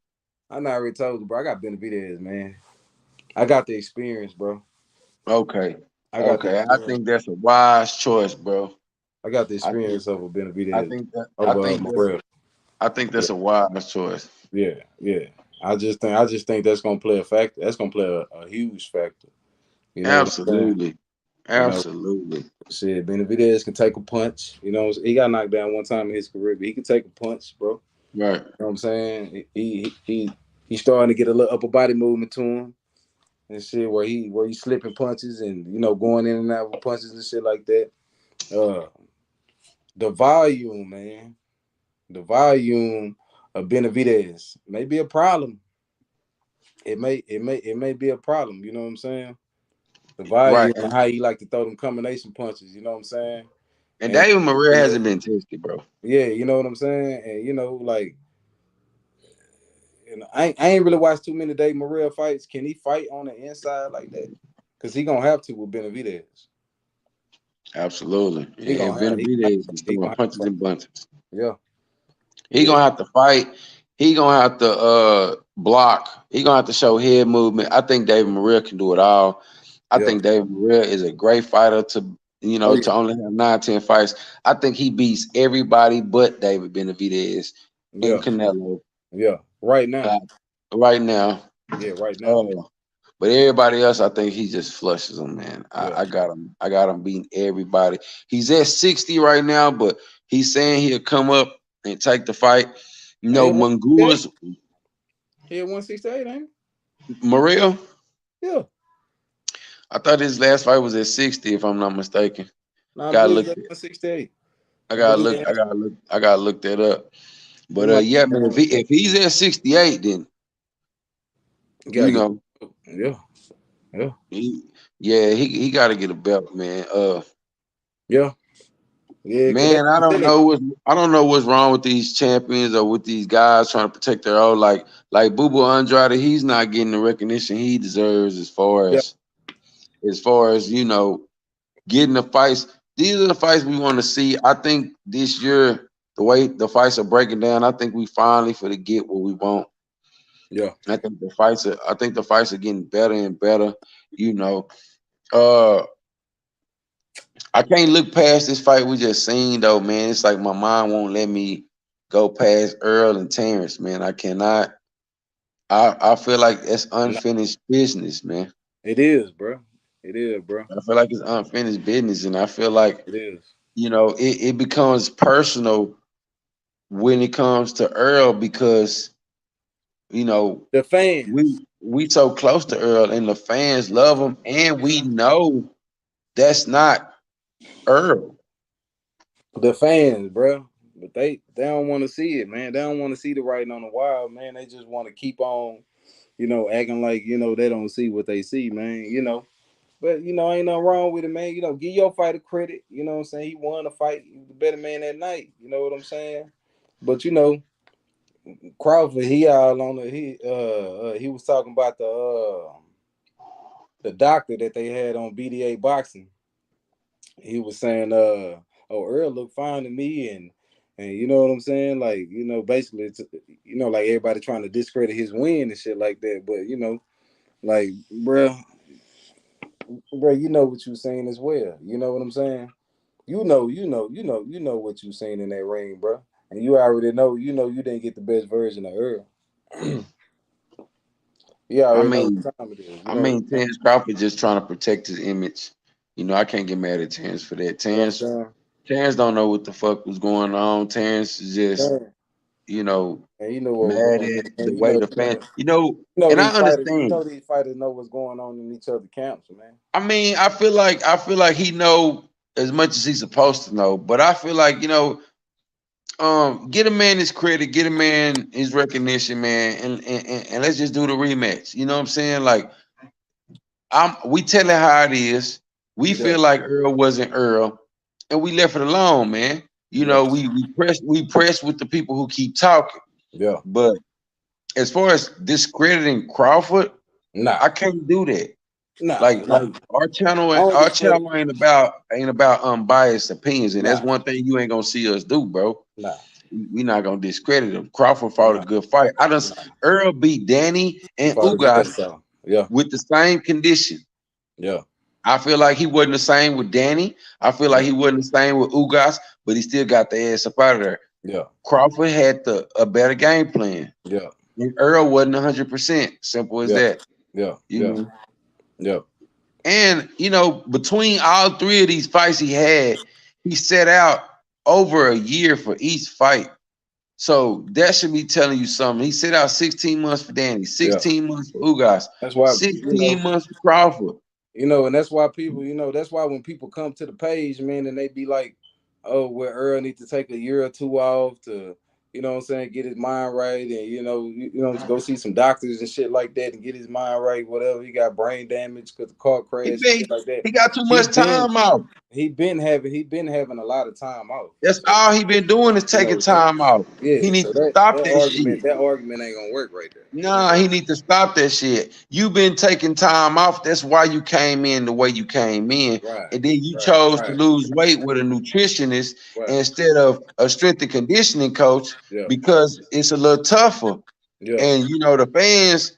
I not already told you, bro. I got Benavidez, man. I got the experience, bro. Okay, I got the okay. I experience. think that's a wise choice, bro. I got the I think experience of a I Benavidez think that I over think that's Morrell. I think Yeah, that's a wise choice. yeah. I just think that's gonna play a factor. That's gonna play a huge factor. You know what I'm saying? Absolutely. You know, Absolutely. shit, Benavidez can take a punch. You know, he got knocked down one time in his career, but he can take a punch, bro. Right. You know what I'm saying? He's starting to get a little upper body movement to him and shit where he's slipping punches and going in and out with punches and shit like that. Uh, the volume, man, the volume of Benavidez may be a problem. It may be a problem. You know what I'm saying? The Right. volume and how he like to throw them combination punches. You know what I'm saying? And And David Maria yeah, hasn't been tested, bro. yeah, you know what I'm saying? And like, I ain't really watched too many Dave Morrell fights. Can he fight on the inside like that? Because he gonna have to with Benavidez. Absolutely. He And gonna have. Benavidez is He throwing gonna have punches to fight. and bunches. Yeah, He yeah, gonna have to fight. He gonna have to block. He gonna have to show head movement. I think David Maria can do it all. I yeah. think David Maria is a great fighter to Oh yeah, to only have 9, 10 fights. I think he beats everybody but David Benavidez and yeah, Canelo yeah. Right now, uh, right now. yeah, right now, Uh, but everybody else, I think he just flushes them, man. yeah. I got him. I got him beating everybody. He's at 60 right now, but he's saying he'll come up and take the fight. He at 168. Mangua's He at 168, ain't Maria. he? Yeah. I thought his last fight was at 60, if I'm not mistaken. Nah, I Gotta believe look. he's at 168. I I gotta believe look. I gotta look. I gotta look that up. he But might yeah, be at man. If 168. he's at 68, then You gotta you get. know, Yeah, yeah, he got to get a belt, man. yeah, yeah. Cause Man, that's the thing. I don't know what's wrong with these champions or with these guys trying to protect their own. Like Boo Boo Andrade, he's not getting the recognition he deserves Yeah, as far as getting the fights. These are the fights we want to see. I think this year the way the fights are breaking down, I think we finally for to get what we want. yeah, I think the fights are getting better and better. You know, uh, I can't look past this fight we just seen though, man. It's like my mind won't let me go past Earl and Terrence, man. I cannot. I feel like it's nah, unfinished business, man. it is, bro. It is, bro. I feel like it's unfinished business, and I feel like It is. it becomes personal when it comes to Earl because you know The fans, we so close to Earl and the fans love him, and we know that's not Earl. the fans, bro. But they don't want to see it, man. They don't want to see the writing on the wall, man. They just want to keep on, acting like they don't see what they see, man. But ain't nothing wrong with it, man. Give your fighter credit. You know what I'm saying? He won a fight. He was the better man that night. You know what I'm saying? But Crawford, he all on the he was talking about the doctor that they had on BDA boxing. He was saying, oh, Earl looked fine to me, and you know what I'm saying? Like, basically, it's, like everybody trying to discredit his win and shit like that. But like, bro, you know what you saying as well. You know what I'm saying? You know what you seen in that ring, bro. And you already know, you didn't get the best version of Earl. Yeah, I I already know mean, what time it is. You I know what mean, I'm saying? Terrence Crawford just trying to protect his image. I can't get mad at Terrence for that. You know what I'm saying? Terrence don't know what the fuck was going on. Terrence is just, Damn. you know, And you know what was mad going at on. the And way the fan. And I understand. these fighters know what's going on in each other camps, man. I mean, I feel like he know as much as he's supposed to know, but I feel like get a man his credit, get a man his recognition, man, and let's just do the rematch. You know what I'm saying? Like we tell it how it is. We Yeah, feel like Earl wasn't Earl, and we left it alone, man. yeah, We press with the people who keep talking. yeah. But as far as discrediting Crawford, Nah, I can't do that. nah, Like nah. our channel, I don't our discredit. channel ain't about unbiased opinions, and that's Nah, one thing you ain't gonna see us do, bro. nah, We not gonna discredit him. Crawford fought a nah, good fight. nah. Earl beat Danny He and fought his Ugas ass off. Yeah, with the same condition. yeah, I feel like he wasn't the same with Danny. I feel like yeah, he wasn't the same with Ugas, but he still got the ass up out of there. yeah, Crawford had a better game plan. yeah, And Earl wasn't 100%. Simple as yeah, that. yeah, You yeah, know. yeah, And between all three of these fights he had, he set out over a year for each fight. So that should be telling you something. He set out 16 months for Danny, yeah. 16 months for Ugas, That's why 16 months for Crawford. and that's why people, that's why when people come to the page, man, and they be like, "Oh, well, Earl need to take a year or two off to, what I'm saying, get his mind right, and to go see some doctors and shit like that, and get his mind right, whatever. He got brain damage because the car He crash and been, shit like that. he got too He much been time off. he been having a lot of time off. That's So all he been doing is taking so time off. He yeah, needs so to that stop that that argument shit. that argument ain't gonna work right there. Nah, he need to stop that shit. You been taking time off. That's why you came in the way you came in. Right, And then you right, chose to right, lose weight with a nutritionist right. instead of a strength and conditioning coach Yeah, because it's a little tougher. yeah, And the fans,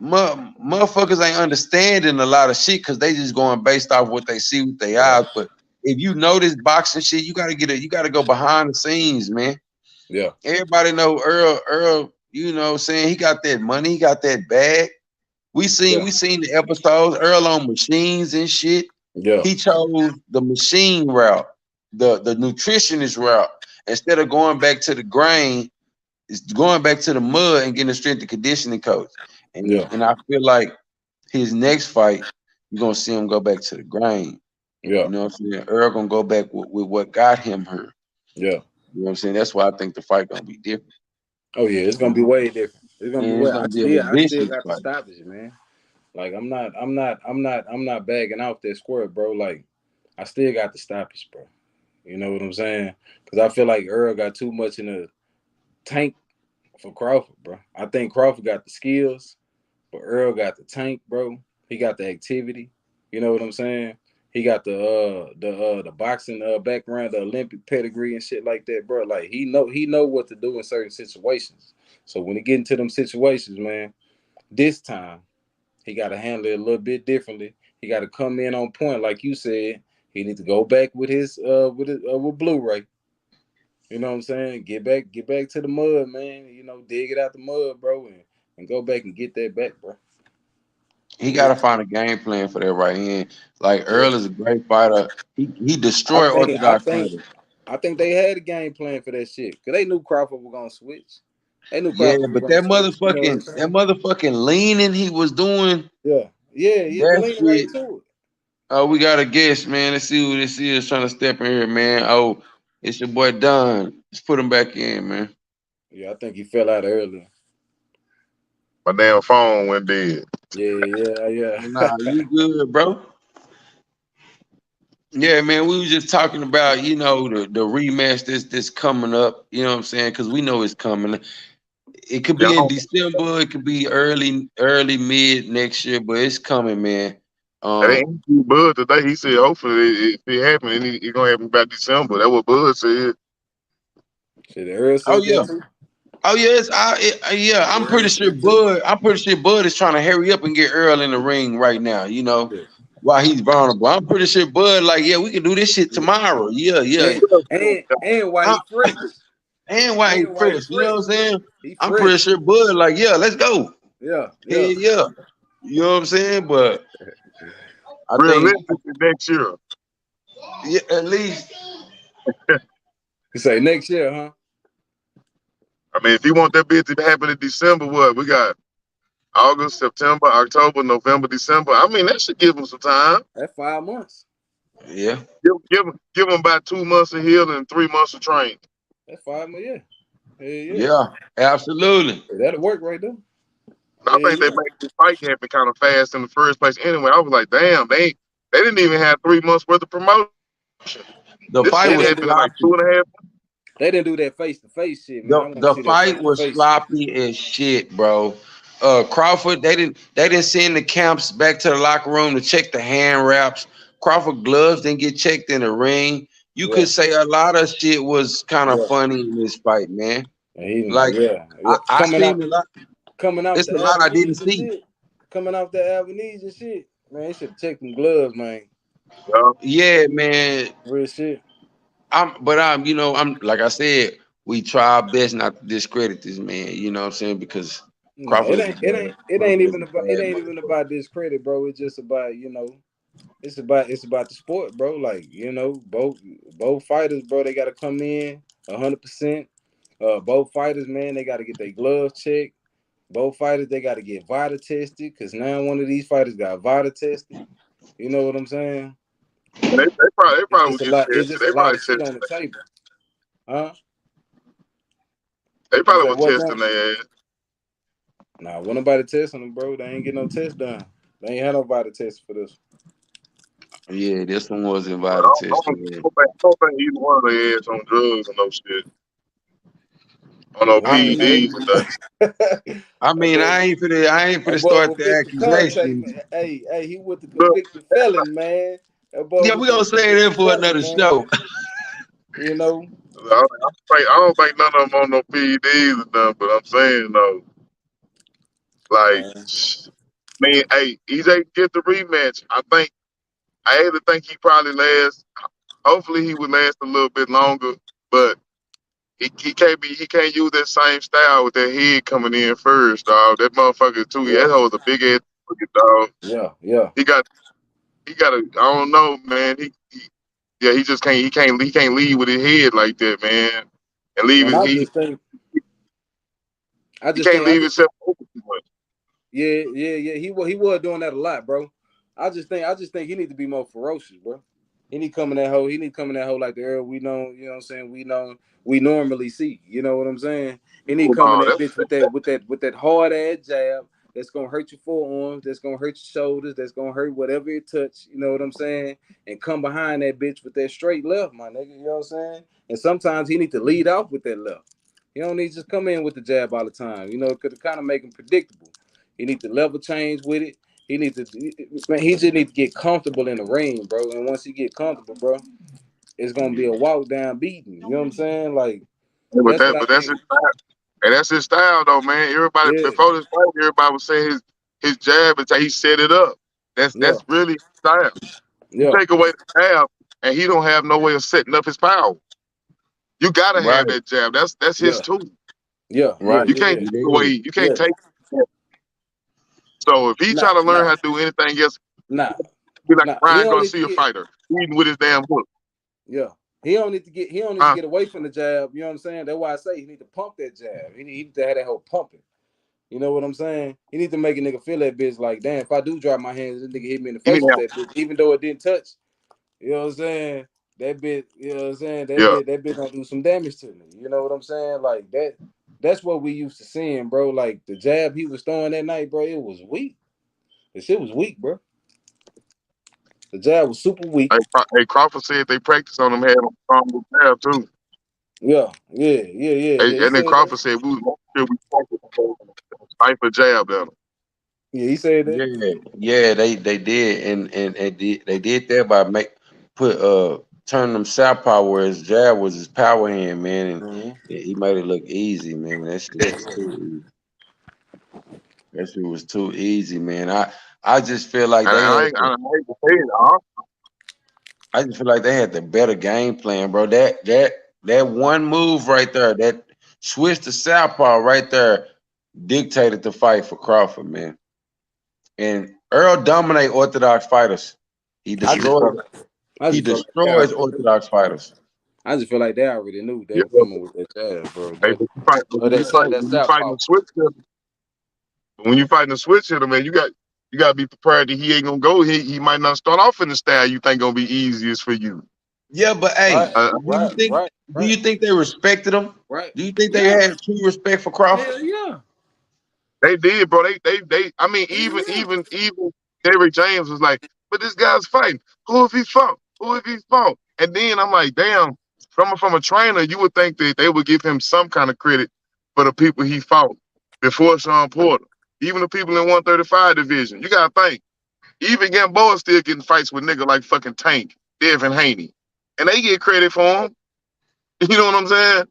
motherfuckers ain't understanding a lot of shit because they just going based off what they see with their right. eyes. But if you know this boxing shit, you gotta go behind the scenes, man. Yeah, Everybody know Earl, saying he got that money, he got that bag. We seen yeah, we seen the episodes, Earl on machines and shit. yeah, He chose the machine route, the nutritionist route. Instead of going back to the grain, it's going back to the mud and getting a strength and conditioning coach. And yeah, and I feel like his next fight, you're gonna see him go back to the grain. yeah, You know what I'm saying? Earl gonna go back with what got him here. yeah. You know what I'm saying? That's why I think the fight gonna be different. Oh yeah, it's gonna be way different. It's gonna be And it's way. gonna be a I still vicious got the fight. stoppage, man. Like I'm not bagging out that square, bro. Like I still got the stoppage, bro. You know what I'm saying? Because I feel like Earl got too much in the tank for Crawford, bro. I think Crawford got the skills, but Earl got the tank, bro. He got the activity. You know what I'm saying? He got the boxing background, the Olympic pedigree and shit like that, bro. Like he know what to do in certain situations. So when he get into them situations, man, this time he got to handle it a little bit differently. He got to come in on point, like you said. He need to go back with Blu-ray. You know what I'm saying? Get back to the mud, man. Dig it out the mud, bro, and go back and get that back, bro. He Yeah, gotta find a game plan for that right hand. Like yeah. Earl is a great fighter. He I destroyed think I orthodox think fighters. I think they had a game plan for that shit because they knew Crawford was gonna switch. They knew Yeah, Crawford was but gonna switch. You know what I'm that saying? motherfucking leaning he was doing, Yeah, yeah. He that leaning right shit. into it. Oh, we got a guest, man. Let's see who this is trying to step in here, man. Oh, it's your boy Don. Let's put him back in, man. Yeah, I think he fell out earlier. My damn phone went dead. Yeah, yeah, Nah, yeah. you good, bro? Yeah, man. We was just talking about, the rematch that's coming up. You know what I'm saying? Because we know it's coming. It could Yeah, be in December. It could be early mid next year, but it's coming, man. that Um. ain't Bud today. He said hopefully if it happen, it gonna happen by December. That's what Bud said. Shit, Earl Oh said yeah. that too. Oh yes. Yeah. Yeah, I'm Earl pretty sure said too. Bud. I'm pretty sure Bud is trying to hurry up and get Earl in the ring right now. Yeah, While he's vulnerable. I'm pretty sure Bud like, yeah, we can do this shit yeah. tomorrow. Yeah. And and why I, he fresh? And why he And why he fresh? You know what fresh? I'm saying? He I'm pretty fresh. sure Bud like, yeah, let's go. Yeah, Hell yeah. yeah. You know what I'm saying? But I think Realistically, next year. yeah, at least You say next year, huh? I mean, if you want that bid to happen in December, what we got? August, September, October, November, December. I mean, that should give them some time. That's 5 months. yeah. Give them about 2 months of healing and 3 months of training. That's 5 months. Yeah. Yeah. Yeah, absolutely. That'll work right there. I Yeah, think they yeah. made this fight happen kind of fast in the first place. Anyway, I was like, damn, they didn't even have 3 months worth of promotion. The This fight They shit was didn't happened do in like sloppy. 2.5. they didn't do that face to face shit, man. The I want to the see that face fight to was face shit. sloppy as shit, bro. Crawford, they didn't send the camps back to the locker room to check the hand wraps. Crawford gloves didn't get checked in the ring. You Yeah, could say a lot of shit was kind of yeah. funny in this fight, man. And he, Like yeah, I, yeah. I seen a lot. Coming off It's the a lot I didn't avenues and see. shit. Coming off the avenues and shit. Man, they should have checked them gloves, man. Yeah, man. Real shit. I'm like I said, we try our best not to discredit this man. You know what I'm saying? Because No, Crawford it is a ain't it bad, ain't it ain't Crawford is even a about it bad ain't even motherfucker. about discredit, bro. It's just about, it's about the sport, bro. Like, both fighters, bro, they gotta come in 100%. Both fighters, man, they gotta get their gloves checked. Both fighters, they gotta get VITA tested, cause now one of these fighters got VITA tested. You know what I'm saying? They probably It's would a get lot. It's tested. just a They lot probably of shit tested. on the table, huh? They You probably say were what, testing John? their ass. Nah, when nobody testing them, bro, they ain't get no test done. They ain't had nobody test for this. Yeah, this one was But invited to I man. don't think either one of their ass on drugs and no shit. On no One of them, PEDs and nothing. that I mean, boy, I ain't that finna boy start with the Victor Contact, accusations. man. Hey, he with the Look, convicted felon, man. That boy Yeah, with we the gonna say convicted that for felon, another man. show. You know, I don't think none of them on no PEDs and nothing, but I'm saying though, like, man. I mean, hey, EJ get the rematch. I had to think he probably last. Hopefully, he would last a little bit longer, but he can't use that same style with that head coming in first, dog. That motherfucker too. Yeah, That was a big ass dog. yeah, yeah. He got he got a. I don't know, man. Yeah, he just can't. He can't lead with his head like that, man. And leave And it. I He just can't think, I leave just himself open too much. yeah. He was doing that a lot, bro. I just think he need to be more ferocious, bro. He need coming that hole. He need coming that hole like the Earl we know. You know what I'm saying? We normally see. You know what I'm saying? He need coming No, that bitch with that hard ass jab. That's gonna hurt your forearms. That's gonna hurt your shoulders. That's gonna hurt whatever it touch. You know what I'm saying? And come behind that bitch with that straight left, my nigga. You know what I'm saying? And sometimes he need to lead off with that left. He don't need to just come in with the jab all the time. You know, it could kind of make him predictable. He need to level change with it. He needs to, man. He just need to get comfortable in the ring, bro. And once he get comfortable, bro, it's gonna be a walk down beating. You know what I'm saying? Like, but that's what I that's think. his style. And that's his style, though, man. Everybody Yeah, before this fight, everybody was saying his jab until he set it up. yeah, That's really his style. You yeah, take away the jab, and he don't have no way of setting up his power. You gotta Right, have that jab. That's his yeah, tool. yeah, yeah, right. You yeah, can't yeah, take It away. is. You can't yeah. take. So if he try Nah, to learn nah, how to do anything else, nah, be like a nah. He Ryan don't need to Garcia get. fighter, leading with his damn hook. Yeah, he don't need to get. He don't need to Huh? get away from the jab. You know what I'm saying? That's why I say he need to pump that jab. He need to have that whole pumping. You know what I'm saying? He need to make a nigga feel that bitch like, damn, if I do drop my hands, this nigga hit me in the You need face to with have. that bitch, even though it didn't touch. You know what I'm saying? That bit, you know what I'm saying? That Yeah. bit, that bit gonna do some damage to me. You know what I'm saying? Like that. That's what we used to seeing, bro. Like the jab he was throwing that night, bro. It was weak. The shit was weak, bro. The jab was super weak. Hey, Crawford said they practice on him having a strong jab too. Yeah. He And then said that. Crawford said we was sure we practice on sniper jab at him. Yeah, he said that. Yeah, yeah. They did, they did that by turn them southpaw where his jab was his power hand, man, and Mm-hmm. he made it look easy, man. That shit was too easy. That shit was too easy, man. I just feel like And they I had ain't, the, I hate to say it, huh? I just feel like they had the better game plan, bro. That That one move right there, that switch to southpaw right there, dictated the fight for Crawford, man. And Earl dominate orthodox fighters. He I just destroys. felt like I He just felt like they already destroys knew. orthodox fighters. I just feel like they already knew they Yeah, were coming with that jab, bro. hey, Or that that when you fighting southpaw. the switch hitter, when you fighting the switch hitter, man, you got to be prepared that he ain't gonna go. He might not start off in the style you think gonna be easiest for you. Yeah, but hey, Right, Uh, right, right, do you right, think they respected him? right. Do you think they Yeah, had true respect for Crawford? hell yeah, they did, bro. They. I mean, hell yeah. even Derrick James was like, but this guy's fighting. Who if he fought? Who if he fought? And then I'm like, damn. From a trainer, you would think that they would give him some kind of credit for the people he fought before Sean Porter. Even the people in 135 division. You gotta think. Even Gamboa still getting fights with nigga like fucking Tank, Devin Haney. And they get credit for him. You know what I'm saying?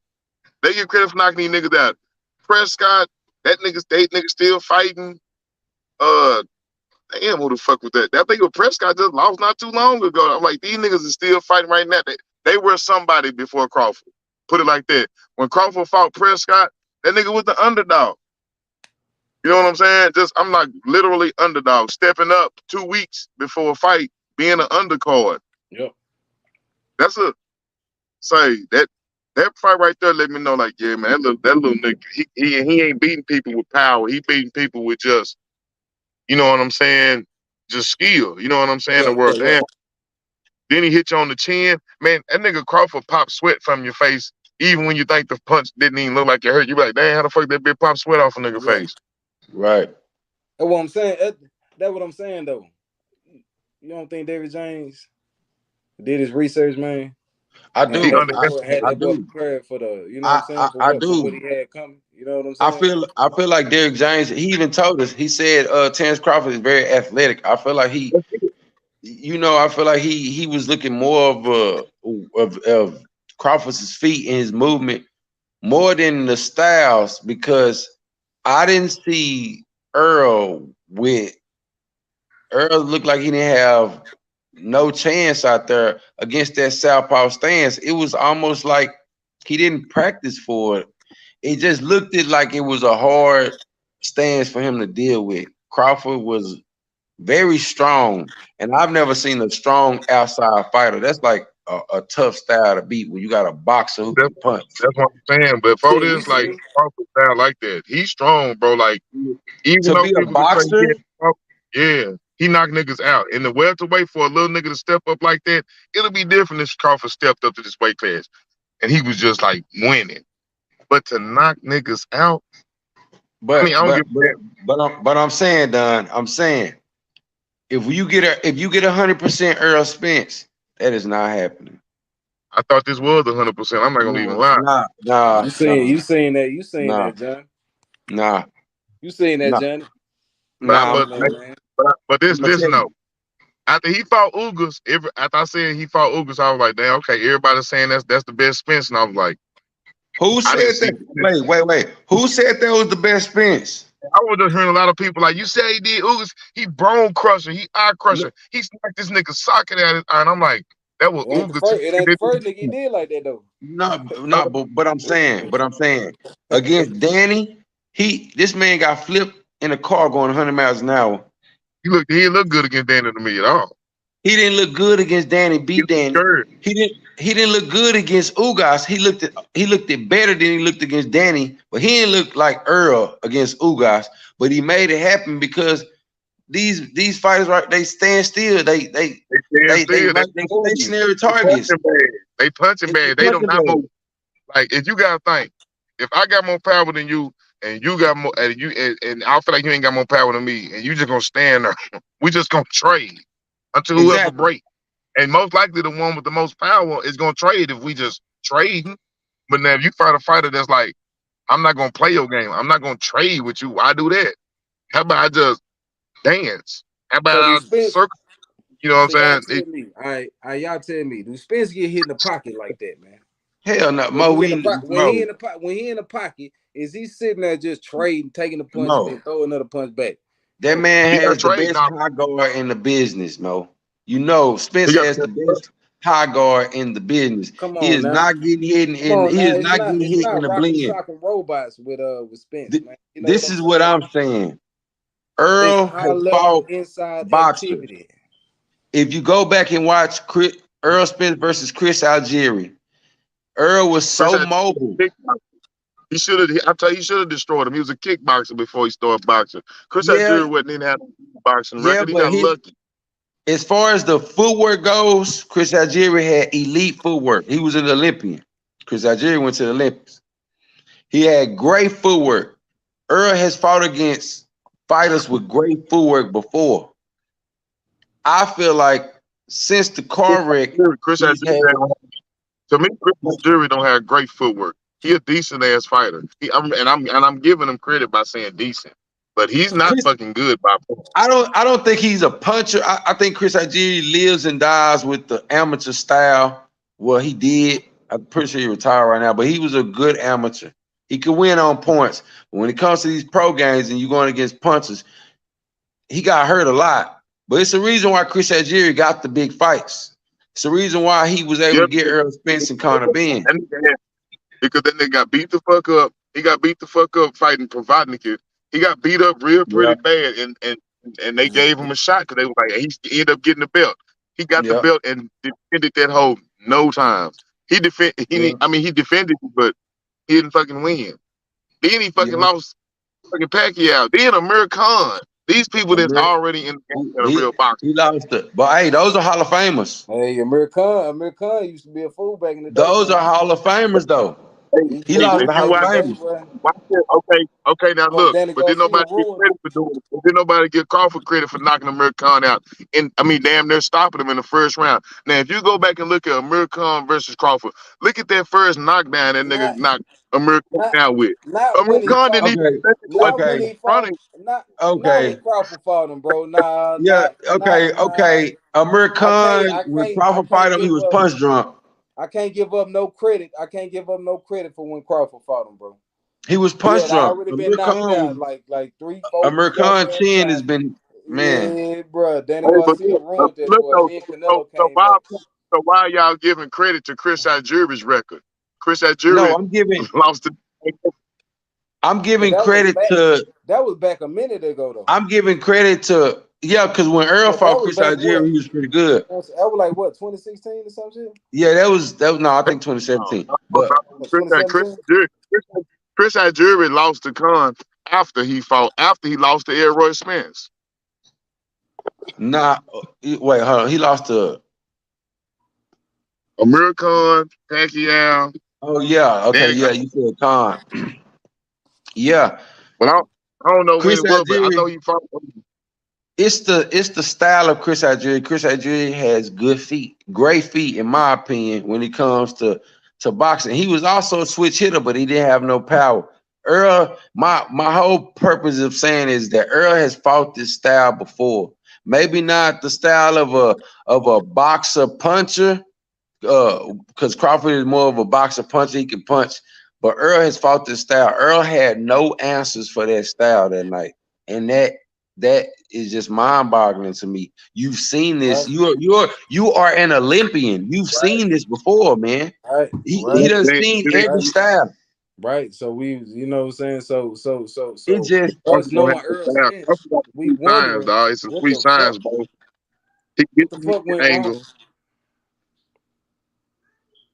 They get credit for knocking these niggas out. Prescott, that nigga still fighting. Uh Damn, who the fuck was that? I think it Prescott just lost not too long ago. I'm like, these niggas are still fighting right now. They were somebody before Crawford. Put it like that. When Crawford fought Prescott, that nigga was the underdog. You know what I'm saying? Just I'm like literally underdog, stepping up 2 weeks before a fight, being an undercard. Yep. That's a say that fight right there. Let me know, like, yeah, man, that little nigga, he ain't beating people with power. He beating people with just, you know what I'm saying, just skill. You know what I'm saying? Yeah, The yeah, word, yeah. damn. Then he hit you on the chin, man. That nigga Crawford pop sweat from your face, even when you think the punch didn't even look like it hurt. You be like, damn, how the fuck that bitch pop sweat off a nigga Yeah. face? Right. That's what I'm saying. That's what I'm saying though. You don't think David James did his research, man? I And He do. under had I that boy do. prepared for the, you know what I'm saying, I for what do. he had coming. You know what I'm I saying? feel I feel like Derrick James, he even told us, he said Terrence Crawford is very athletic. I feel like I feel like he was looking more of Crawford's feet and his movement more than the styles, because I didn't see Earl looked like he didn't have no chance out there against that southpaw stance. It was almost like he didn't practice for it. It just looked like it was a hard stance for him to deal with. Crawford was very strong, and I've never seen a strong outside fighter. That's like a tough style to beat when you got a boxer who that's can punch. that's what I'm saying. But for See, we this, like see. Crawford style like that, he's strong, bro. Like even To though be a people can say boxer, yeah, he knocked niggas out. And the welterweight for a little nigga to step up like that, it'll be different if Crawford stepped up to this weight class and he was just like winning. But to knock niggas out, I mean, but I don't but give a but damn. I'm saying, Don, I'm saying if you get 100% Earl Spence, that is not happening. I thought this was 100%. I'm not gonna even Nah, lie. nah, You nah, saying nah, you saying that you saying nah, that, John. nah, You saying that, nah, Johnny. But I, nah. Come I'm, on but now, man. but I'm this gonna tell listen you. though. After he fought Ugas, after I said he fought Ugas, I was like, damn, okay, everybody's saying that's the best Spence, and I was like, Who I didn't said see. that? Wait. Who said that was the best Spence? I was just hearing a lot of people like, you say he did Ugas, he bone crusher, he eye crusher, he smacked this nigga socket at his eye, and I'm like, that was It ain't the Ugas. first. It ain't the first nigga he did like that though. No, no, but I'm saying against Danny, this man got flipped in a car going 100 miles an hour. He didn't look good against Danny to me at all. He didn't look good against Danny. He Beat was Danny. scared. He didn't look good against Ugas. He looked it better than he looked against Danny, but he didn't look like Earl against Ugas. But he made it happen because these fighters, right? They stand still. They stand still. They they move. stationary They targets. punching bad. They punching They bad. They do punching not bag. move. Like if you gotta think, if I got more power than you, and you got more, and I feel like you ain't got more power than me, and you just gonna stand there, we just gonna trade until whoever Exactly. break. And most likely the one with the most power is gonna trade if we just trade. But now if you fight a fighter that's like, I'm not gonna play your game. I'm not gonna trade with you. Why do that? How about I just dance? How about So do I Spence? circle? You know what I'm So y'all saying? tell me, all right, y'all tell me, do Spence get hit in the pocket like that, man? Hell no, When Mo. he in the We when he in the pocket, is he sitting there just trading, taking the punch, and Mo. then throw another punch back? That man He got has the trade best now. high guard in the business, Mo. You know, He Spence got has the best. high guard in the business. Come He on is now. not getting hit Come in. on He now. is not getting It's hit in not the rocket blend. sock and robots with Spence, Th- man. You know what This I'm is what saying? I'm saying. It's Earl high has level fought inside boxers. activity. If you go back and watch Earl Spence versus Chris Algieri, Earl was Chris so had mobile. he should have. I tell you, he should have destroyed him. He was a kickboxer before he started boxing. Chris Yeah, Algieri wasn't even have a boxing yeah, record. He but got his lucky. as far as the footwork goes, Chris Algieri had elite footwork. He was an Olympian. Chris Algieri went to the Olympics. He had great footwork. Earl has fought against fighters with great footwork before. I feel like since the car wreck, Chris he's had Algieri, to me, Chris Algieri don't have great footwork. He a decent ass fighter. I'm giving him credit by saying decent, but he's not Chris. fucking good by far. I don't think he's a puncher. I think Chris Algieri lives and dies with the amateur style. Well, he did. I'm pretty sure he retired right now, but he was a good amateur. He could win on points. But when it comes to these pro games and you're going against punchers, he got hurt a lot. But it's the reason why Chris Algieri got the big fights. It's the reason why he was able Yeah, to get Earl Spence and Conor Ben. because then they got beat the fuck up. He got beat the fuck up fighting Provodnik. He got beat up real Yeah, pretty bad, and they gave him a shot because they were like, he ended up getting the belt. He got the yeah, belt and defended that whole no time. yeah, He defended, but he didn't fucking win. Then he fucking yeah. lost fucking Pacquiao. Then Amir Khan. These people that's Amir, already in the game he, that are he, real boxers. he lost it. But hey, those are Hall of Famers. Hey, Amir Khan used to be a fool back in the day, Those man. are Hall of Famers, though. Hey, He used to He be a lost fool the if you Hall of back in watch the day, Famers. boy. Okay, now Oh, look, Danny but did Garcia nobody get ruined credit him. for doing it? But did nobody give Crawford credit for knocking Amir Khan out? And I mean, damn, they're stopping him in the first round. Now, if you go back and look at Amir Khan versus Crawford, look at that first knockdown that nigga Not knocked Amir Khan not out with. not Amir when he Khan didn't fought. even Okay, what Not when okay, he fought. running. Not when okay. Crawford fought him, bro. Nah, Yeah, okay, nah. okay. Amir Khan, when I Crawford fight can't him, he give was up. punch drunk. I can't give up no credit. I can't give up no credit for when Crawford fought him, bro. He was He punch had drunk. already been knocked out like three, four Amir Khan goddamn chin has times. been, man. Yeah, bro. Danny Hey, but Garcia ruined that look boy. though, He and so, Canelo so came why back. so why y'all giving credit to Chris Algieri's record? Chris No, Algieri lost to I'm But giving credit to, that was back a minute ago though. I'm giving credit to, yeah, because when Earl But that fought was Chris back Algieri, what? he was pretty good. That was like what, 2016 or some shit? Yeah, that was no, I think 2017. But Or Chris, Chris, 2017? Chris, Chris Algieri lost to Khan after he lost to Roy Spence. nah, wait, hold on. He lost to, Amir Khan, Pacquiao. oh yeah, okay, Then, yeah, you said Khan. Yeah, but I don't know when Chris it was, but I know Algieri. he fought. It's the style of Chris Algieri. Chris Algieri has good feet, great feet, in my opinion, when it comes to boxing. He was also a switch hitter, but he didn't have no power. Earl, my whole purpose of saying is that Earl has fought this style before. Maybe not the style of a boxer puncher, because Crawford is more of a boxer puncher. He can punch, but Earl has fought this style. Earl had no answers for that style that night, and that is just mind-boggling to me. You've seen this. Right, You are an Olympian. You've right, seen this before, man. right, He right, done Then, seen then every right, style. right. So we, you know what I'm saying? It So just us Crawford don't knowing have to Earl have. Spence, Crawford got we sweet signs, wondering dog. It's a what sweet the signs, fuck bro. He what gets the you fuck from went any wrong. angle.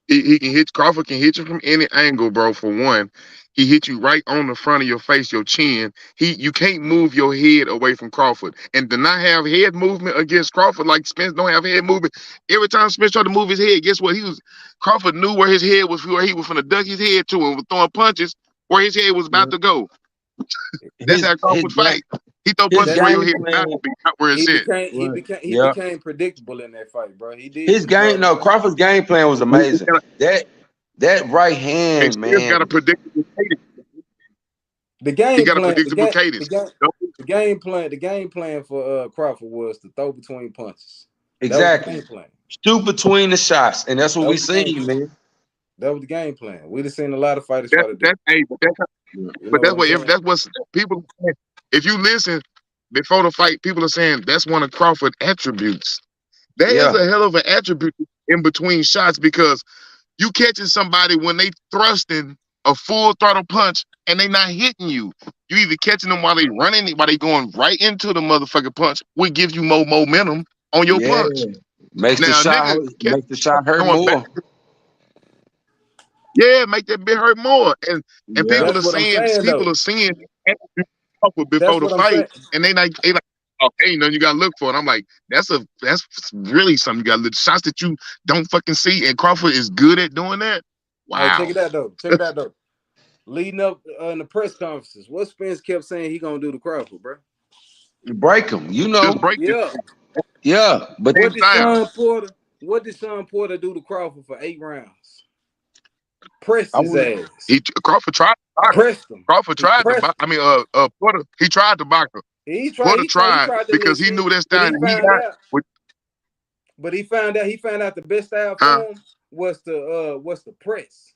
He can hit Crawford can hit you from any angle, bro. For one, he hit you right on the front of your face, your chin. You can't move your head away from Crawford, and to not have head movement against Crawford like Spence don't have head movement. Every time Spence tried to move his head, guess what? Crawford knew where his head was, where he was going to duck his head to, and was throwing punches where his head was about Mhm. to go. That's his how his Crawford game fight. He throw his punches That where your game head about plan. to be, not where it's at. Right. he Yeah. became predictable in that fight, bro. He did, His you know game. what I'm No, saying? Crawford's game plan was He amazing. That right He hand, still got a man. predictable cadence. The He game got a plan, predictable cadence. the game plan for Crawford was to throw between punches. That was the Exactly. game plan. Shoot between the shots, and that's what That we was the game seen, plan. man. That was the game plan. We'd have seen a lot of fighters try to do. That's hey, Yeah. You but know what that's I'm what if saying? that's what people. If you listen before the fight, people are saying that's one of Crawford's attributes. That is Yeah. a hell of an attribute. in between shots because you catching somebody when they thrusting a full throttle punch and they not hitting you. You either catching them while they running, while they going right into the motherfucking punch, which gives you more momentum on your Yeah, punch. makes the Now, shot nigga, makes the shot hurt going back, more. yeah, make that bit hurt more. And Yeah, That's what I'm saying though. people are seeing That's before the what I'm saying. fight, and they like, oh, ain't nothing you gotta look for. And I'm like, that's really something you gotta look. Shots that you don't fucking see, and Crawford is good at doing that. Hey, check Wow, it out though. Check it out though. Leading up in the press conferences, what Spence kept saying he gonna do to Crawford, bro? break them. just break this Yeah. Yeah, but What hands did down. Sean Porter? What did Sean Porter do to Crawford for 8 rounds? Pressed I his was ass. Crawford tried to box. Pressed him. Crawford He tried to pressed box. him. I mean, Porter, he tried to box her. He tried. Porter He tried. He tried tried that little because he shit, knew that but style he that he found got. out. With, But he found out. He found out the best style huh? for him was the press,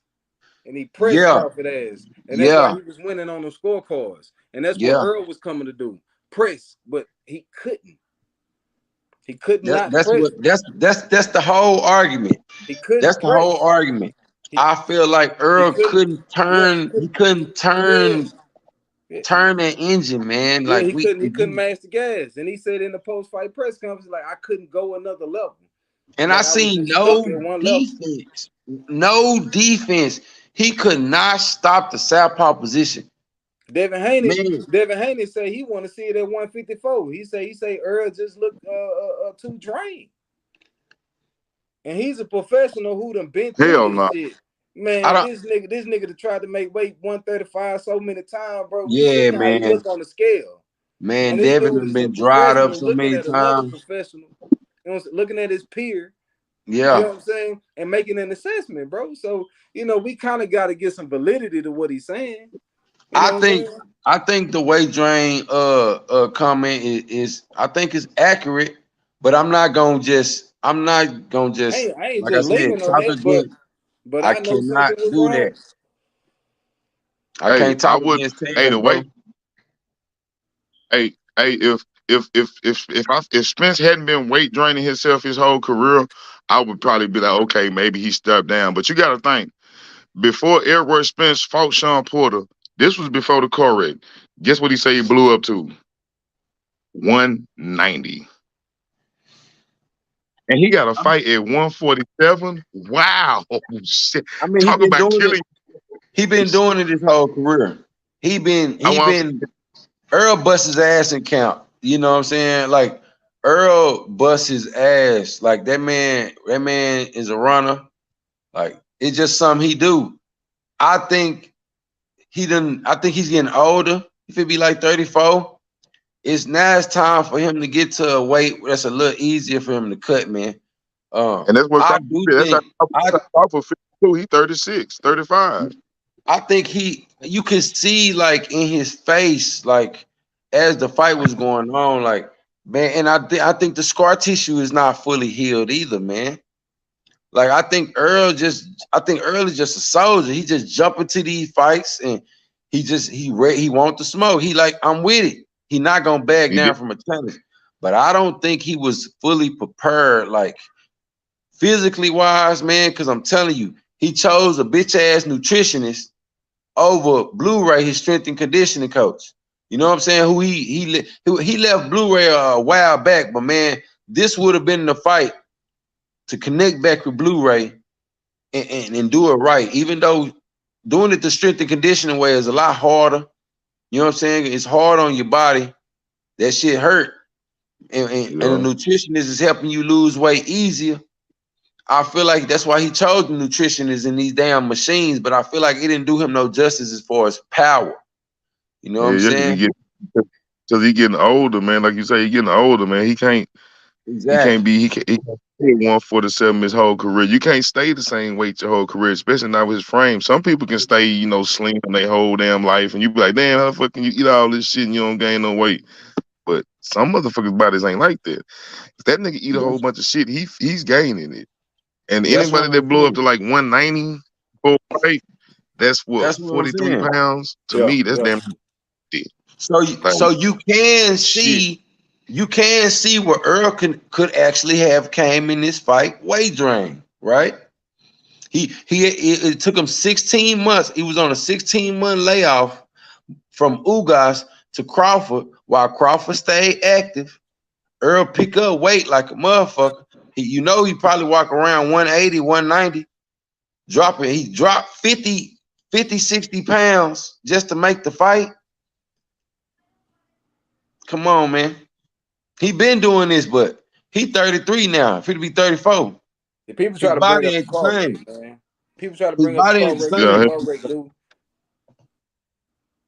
and he pressed yeah, Crawford ass, and that's why yeah, he was winning on the scorecards, and that's what yeah. Earl was coming to do, press, but he couldn't. He could not That's press. what that's the whole argument. He couldn't That's the whole press. argument. He I feel like he Earl couldn't. couldn't Yeah, turn. He couldn't yeah. Yeah, turn that engine, man. yeah, Like he couldn't. He couldn't match the gas, and he said in the post-fight press conference, like I couldn't go another level. and I Like I was seen just stuck at one level. no defense. He could not stop the southpaw position, Devin Haney, man. Devin Haney said he want to see it at 154. He say Earl just looked too drained, and he's a professional who done been through Hell this no. shit. I Man, don't. this nigga that tried to make weight 135 so many times, bro. We Yeah, seen how he man. look on the scale, Man, and this Devin dude has is a been dried up professional so looking many at another times. professional, looking at his peer. You know Yeah, what I'm saying? And making an assessment, bro. So, we kind of got to get some validity to what he's saying. You I know what I'm think saying? I think the weight drain comment is I think is accurate, but I'm not gonna just I ain't like I just said leaning on talk that, but against. but I I know cannot something was do wrong. that. I Hey, can't I talk would. against Hey, Tam, the way. bro. Hey, if Spence hadn't been weight draining himself his whole career, I would probably be like, okay, maybe he stepped down. But you got to think before Edward Spence fought Sean Porter, this was before the correct. Guess what he said he blew up to? 190. And he got a fight at 147. Wow. Shit. I mean, Talk about killing. he been doing it his whole career. He been I he want been Earl bust his ass in count. You know what I'm saying? Like Earl bust his ass. Like that man is a runner. Like it's just something he do. I think I think he's getting older. If it be like 34, it's time for him to get to a weight that's a little easier for him to cut, man. and that's what I Crawford do did. That's think I how Crawford 52. He 36, 35. I think you could see like in his face, like as the fight was going on, like man, and I think the scar tissue is not fully healed either, man. Like I think Earl is just a soldier. He just jump into these fights and he want the smoke. He like I'm with it. He not gonna back He down did. from a challenge. But I don't think he was fully prepared, like physically wise, man. Because I'm telling you, he chose a bitch ass nutritionist over Blu-ray, his strength and conditioning coach. You know what I'm saying? Who he left Blu-ray a while back, but man, this would have been the fight to connect back with Blu-ray and do it right. Even though doing it the strength and conditioning way is a lot harder. You know what I'm saying? It's hard on your body. That shit hurt. And the Yeah. nutritionist is helping you lose weight easier. I feel like that's why he chose the nutritionist in these damn machines, but I feel like it didn't do him no justice as far as power. You know what I'm Yeah, because saying? he getting older, man. Like you say, he getting older, man. He can't Exactly. be he can't stay 147 his whole career. You can't stay the same weight your whole career, especially not with his frame. Some people can stay, slim their whole damn life, and you be like, damn, how the fuck can you eat all this shit and you don't gain no weight? But some motherfuckers' bodies ain't like that. If that nigga eat a whole bunch of shit, he's gaining it. And That's what anybody that I'm blow up saying. to like 190 for a fight, that's what That's what I'm 43 saying. pounds. To Yeah, me, that's yeah. damn dead. So Like you can shit. see you can see where Earl could actually have came in this fight weight drain, right? It took him 16 months. He was on a 16-month layoff from Ugas to Crawford while Crawford stayed active. Earl pick up weight like a motherfucker. He probably walk around 180, 190, dropping. He dropped 50, 60 pounds just to make the fight. Come on, man. He been doing this, but he 33 now. If he'd be 34. The people His try to bring body up the ain't the car same. rate, man. People try to His bring up the body car ain't the rate. What Yeah, the same. car rate do?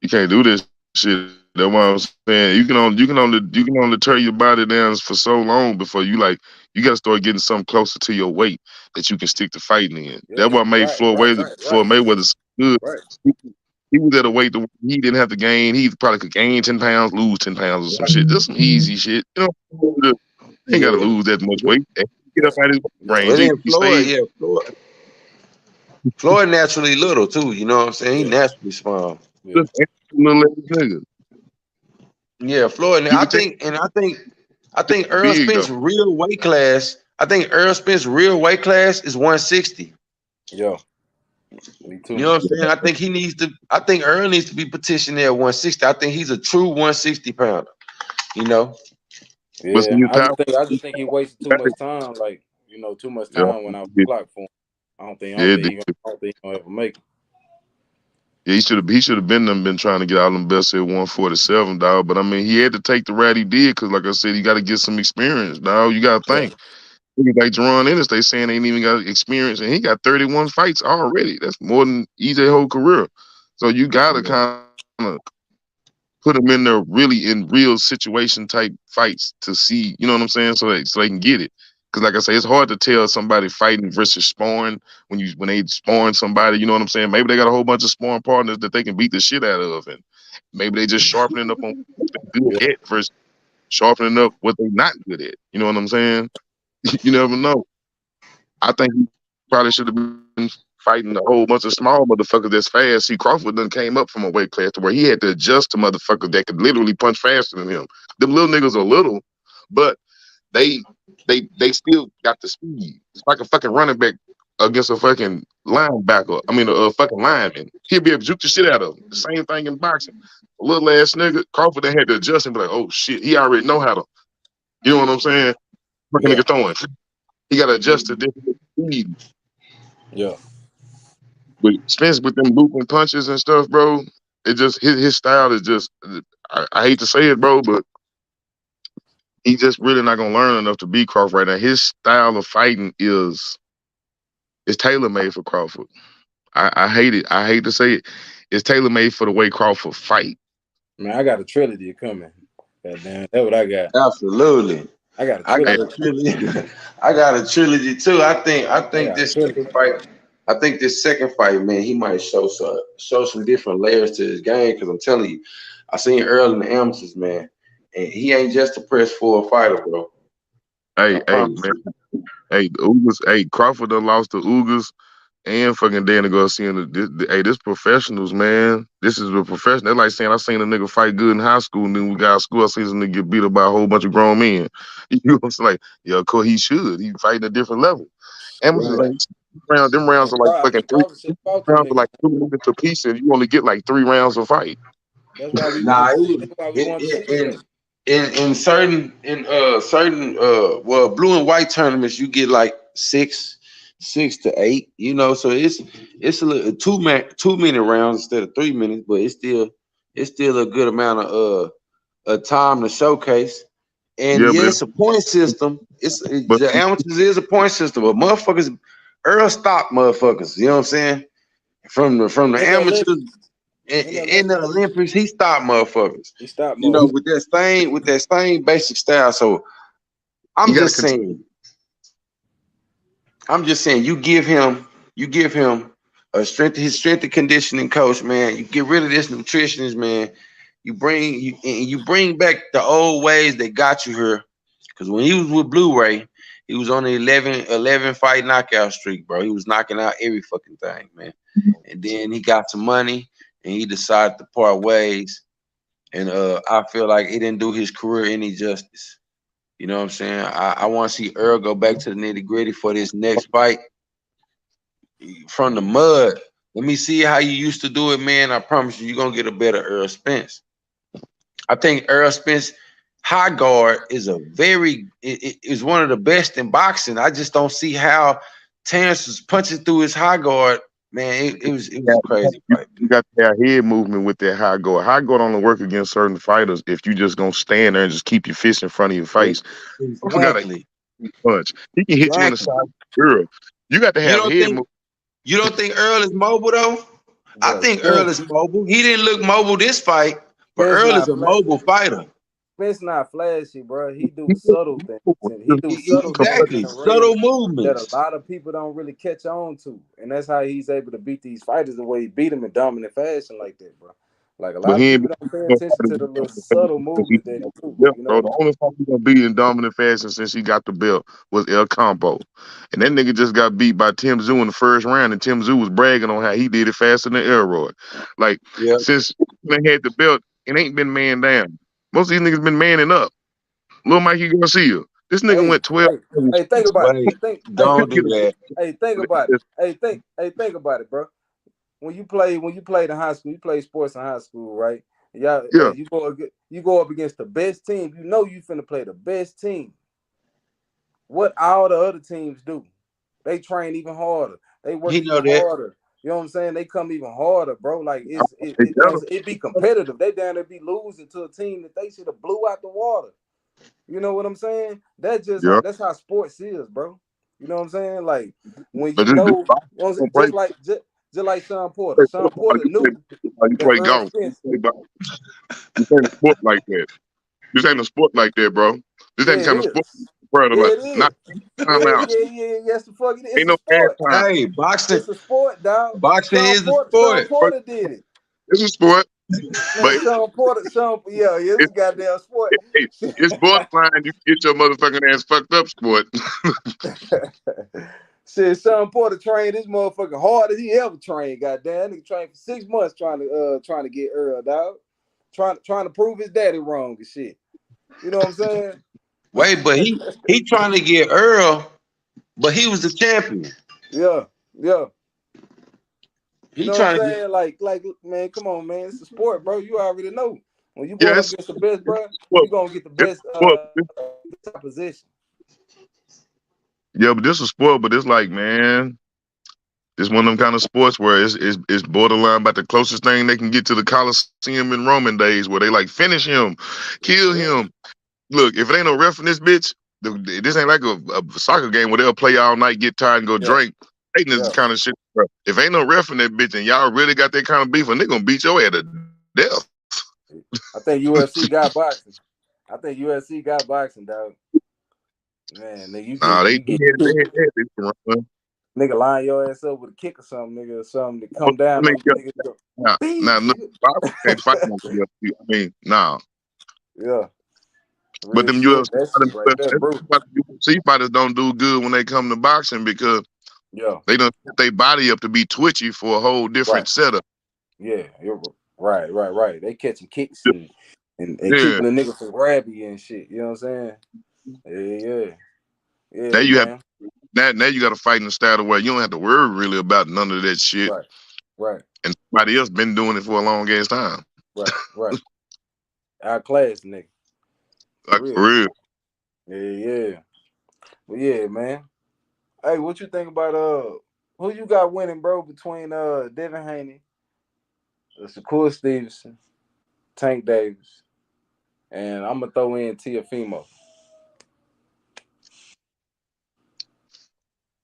you can't do this shit. That's why I'm saying you can only tear your body down for so long before you got to start getting something closer to your weight that you can stick to fighting in. Yeah, That's what made Floyd Mayweather so good. right. He was at a weight that he didn't have to gain. He probably could gain 10 pounds, lose 10 pounds or some shit. Just some easy shit. He ain't got to Yeah. lose that much weight. And get up out his Yeah. range. But then He Floyd, stayed yeah, Floyd naturally little too. You know what I'm saying? He Yeah. naturally small. Yeah. just a little ass nigga. Yeah, Floyd. You I can take think, and I think Earl big though. Spence real weight class. I think Earl Spence real weight class is 160. Yeah. Me You too. know what I'm saying? I think he needs to. I think Earl needs to be petitioned at 160. I think he's a true 160 pounder. You know? But see, Yeah. his I power. just think he wasted too much time. Like, too much Yeah, time when I was clock for him. I don't yeah, think he gonna ever make it. yeah. He should have been trying to get all them belts at 147, dog. But I mean, he had to take the rat he did because, like I said, he got to get some experience, dog. You got to Yeah. think. Niggas like Jerron Ennis, they saying they ain't even got experience, and he got 31 fights already. That's more than EJ whole career. So you got to kind of put him in there really in real situation type fights to see, you know what I'm saying, so they can get it. Because like I say, it's hard to tell somebody fighting versus sparring when they sparring somebody. You know what I'm saying? Maybe they got a whole bunch of sparring partners that they can beat the shit out of, and maybe they just sharpening up on what they Yeah. good at versus sharpening up what they not good at. You know what I'm saying? You never know. I think he probably should have been fighting a whole bunch of small motherfuckers that's fast. See, Crawford done came up from a weight class to where he had to adjust to motherfuckers that could literally punch faster than him. Them little niggas are little, but they they still got the speed. It's like a fucking running back against a fucking linebacker. I mean, a fucking lineman. He'll be able to juke the shit out of him. The same thing in boxing. A little ass nigga, Crawford they had to adjust and be like, oh shit, he already know how to. You know what I'm saying? Fucking Yeah. nigga throwing. He got to adjust to different speed. Yeah. But Spence with them looping punches and stuff, bro. It just his style is just. I hate to say it, bro, but he just really not gonna learn enough to beat Crawford right now. His style of fighting is tailor made for Crawford. I hate it. I hate to say it. It's tailor made for the way Crawford fight. Man, I got a trilogy coming. Goddamn, that's what I got. Absolutely. I got a I got trilogy. a trilogy. I got a trilogy too. I I think got a this trilogy. second fight. I think this second fight, man, he might show some different layers to his game. Because I'm telling you, I seen Earl in the amateurs, man, and he ain't just a press forward fighter, bro. I Hey, promise man. you. Hey, the Ugas. Hey, Crawford done lost to Ugas and fucking Danny Garcia. Hey, this professionals, man. This is a professional. That's like saying I seen a nigga fight good in high school, and then we got out of school. I seen some nigga get beat up by a whole bunch of grown men. You know what I'm saying? Like, yeah, of course he should. He fighting a different level. Amateurs Right. ain't them rounds And are like I fucking think three Crawford should have fought them rounds are niggas. like 2 minutes a piece, and you only get like 3 rounds of fight. That's why we Nah, wanted to see. it, That's why we it, wanted to it, see in that. in certain well blue and white tournaments you get like 6 to 8, so it's a little 2 minute rounds instead of 3 minutes, but it's still a good amount of time to showcase. And Yeah, yeah, it's a point system. but The amateurs is a point system, but motherfuckers Earl stop motherfuckers, you know what I'm saying? From the In the amateurs Olympics, in the in the Olympics, Olympics, he stopped motherfuckers. he stopped more. With that same basic style. So you I'm got to just continue. saying, you give him his strength and conditioning coach, man. You get rid of this nutritionist, man. You bring back the old ways that got you here. Because when he was with Blu-ray, he was on the 11 fight knockout streak, bro. He was knocking out every fucking thing, man. And then he got some money and he decided to part ways. and I feel like he didn't do his career any justice. You know what I'm saying? I want to see Earl go back to the nitty gritty for this next fight from the mud. Let me see how you used to do it, man. I promise you, you're gonna get a better Earl Spence. I think Earl Spence high guard is is one of the best in boxing. I just don't see how Terrence was punching through his high guard. Man, it was a crazy fight. You got to have head movement with that high guard. High guard only work against certain fighters if you just gonna stand there and just keep your fist in front of your face. I forgot a Exactly. punch. He can hit you in the side, girl. You got to You have don't head think movement. you don't think Earl is mobile though? I Bro, think Earl is Spence, mobile. He didn't look mobile this fight, but Spence Earl is not a flat. mobile fighter. Spence not flashy, bro. He do subtle things, and he do subtle things in Exactly. the ring Subtle that a movements. lot of people don't really catch on to, and that's how he's able to beat these fighters the way he beat them in dominant fashion like that, bro. Like a But lot of he ain't people don't pay attention to the little subtle movements that he do. yeah, You bro. know? The only time he gonna be in dominant fashion since he got the belt was El Campo. And that nigga just got beat by Tim Zoo in the first round, and Tim Zoo was bragging on how he did it faster than Elroy. Like, Yeah. since they had the belt, it ain't been man down. Most of these niggas been manning up. Lil Mikey Garcia. This nigga Hey, went 12. hey, hey, think about it. Wait, Hey, don't do that. think about it. Think about it, bro. When you played in high school, you played sports in high school, right? Y'all, Yeah, you go up against the best team. You know you finna play the best team. What all the other teams do? They train even harder. They work He know even that. harder. You know what I'm saying? They come even harder, bro. Like they you know better. it be competitive. They down there be losing to a team that they should have blew out the water. You know what I'm saying? Yeah. That's how sports is, bro. You know what I'm saying? Like when But you this know, boxing don't play, just like Sean Porter. play Sean football, Porter knew you that play Earl golf. Spence. This ain't a sport like that. This ain't a sport like that, bro. This Yeah, ain't the it kind of sport is. I'm worried Yeah, about. it Not is. timeouts. Yes, the fuck it is. Ain't It's a no sport. halftime. Hey, boxing, It's a sport, dog. boxing is a sport. Sean Porter did it. It's a sport, Man, but Sean Porter, it's it's a goddamn sport. it's borderline. You can get your motherfucking ass fucked up sport. Shit, Sean Porter trained this motherfucker hard as he ever trained. Goddamn, nigga trained for 6 months trying to get Earl, dog. Trying to prove his daddy wrong and shit. You know what I'm saying? Wait, but he trying to get Earl, but he was the champion. Yeah, yeah. You He know what I'm trying to get saying? Like, man, come on, man. It's a sport, bro. You already know. When you Yeah, going up against the best, bro, a sport. you gonna get the It's best a sport. position. Yeah, but this is a sport. But it's like, man, it's one of them kind of sports where it's borderline about the closest thing they can get to the Coliseum in Roman days, where they like finish him, kill Yeah, him. Look, if it ain't no ref in this bitch, this ain't like a soccer game where they'll play all night, get tired, and go yeah, drink. Hating is the yeah. kind of shit. Bro. If ain't no ref in that bitch and y'all really got that kind of beef, and they gonna beat your ass to death. I think UFC got boxing. I think UFC got boxing, dog. Man, nigga, Nah, they you get had this run. nigga line your ass up with a kick or something, nigga, or something to come down I mean, on you, nigga. Go, now, beep, no, nigga. boxers can't fight on the UFC. I mean, nah. Yeah, But real them shit. UFC, That shit right there, bro. UFC fighters don't do good when they come to boxing because Yeah, they don't set their body up to be twitchy for a whole right. different setup. Yeah, you're right. They catching kicks and Yeah. keeping the nigga from grabbing you and shit. You know what I'm saying? Now Yeah, you have man. now you got to fight in a style where you don't have to worry really about none of that shit, Right, right, and somebody else been doing it for a long ass time. right. Our class, nigga. For Like for real. real. Yeah. But yeah, man. Hey, what you think about who you got winning, bro, between Devin Haney, Shakur Stevenson, Tank Davis, and I'm gonna throw in Tiafimo.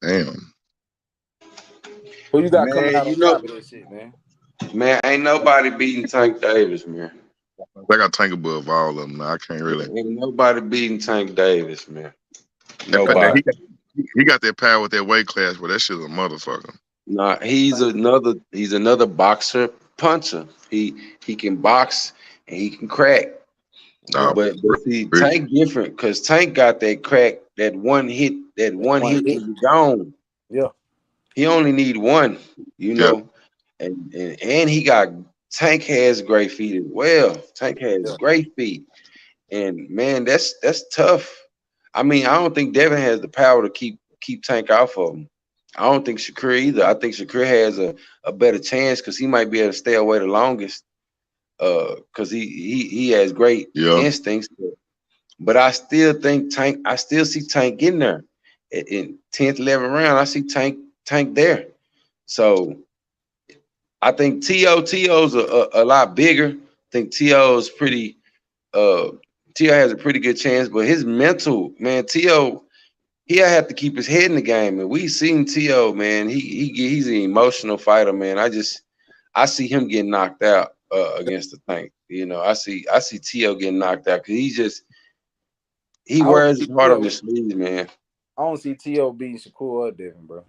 Damn. Who you got coming man, out on top of that shit, man? man, ain't nobody beating Tank Davis, man. I got tank above all of them. Now. I can't really. Ain't nobody beating Tank Davis, man. Now, Nobody. he got that power with that weight class, but that shit's a motherfucker. Nah, he's another boxer puncher. He can box and he can crack. Nah, Yeah, But see, real. Tank different because Tank got that crack, that one one hit hit. and you gone. Yeah, He only need one, Yeah. and he got Tank has great feet as well. Tank has Yeah. great feet, and man, that's tough. I mean, I don't think Devin has the power to keep Tank off of him. I don't think Shakur either. I think Shakur has a better chance because he might be able to stay away the longest. Because he has great Yeah. instincts. But I still think Tank. I still see Tank getting there in 10th, 11th round. I see Tank there. So I think To's a lot bigger. I think To is pretty. Uh, To has a pretty good chance, but his mental man, To he'll have to keep his head in the game. And we seen To man. He's an emotional fighter, man. I see him getting knocked out against the Tank. You know, I see To getting knocked out because he I don't wears see his heart on T.O. his sleeve, man. I don't see T.O. beating Shakur or Devin, bro.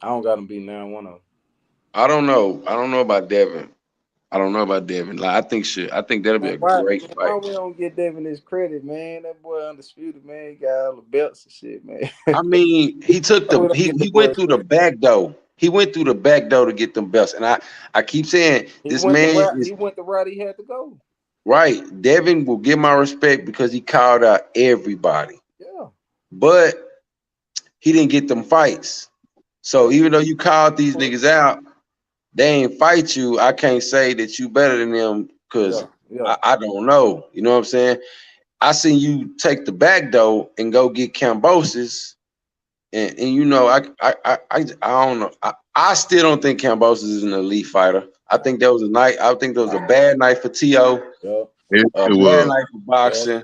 I don't got him beating now one of them. I don't know. I don't know about Devin. I don't know about Devin. Like I think that'll be Man, a great why fight. we don't get Devin his credit, man? That boy undisputed, man. He got all the belts and shit, man. I mean, he took Why we the don't get he that boy went his through the credit? back door. He went through the back door to get them belts. And I keep saying He this went the man route. is He went the route he had to go. right. Devin will get my respect because he called out everybody. Yeah, But he didn't get them fights. yeah, So even though you called these niggas out, they ain't fight you. I can't say that you better than them yeah, because yeah. I don't know. You know what I'm saying? I seen you take the back door and go get Cambosis, and you know I don't know. I still don't think Cambosis is an elite fighter. I think that was a night. I think that was a bad night for To. Yeah, A It bad was. night for yeah, boxing.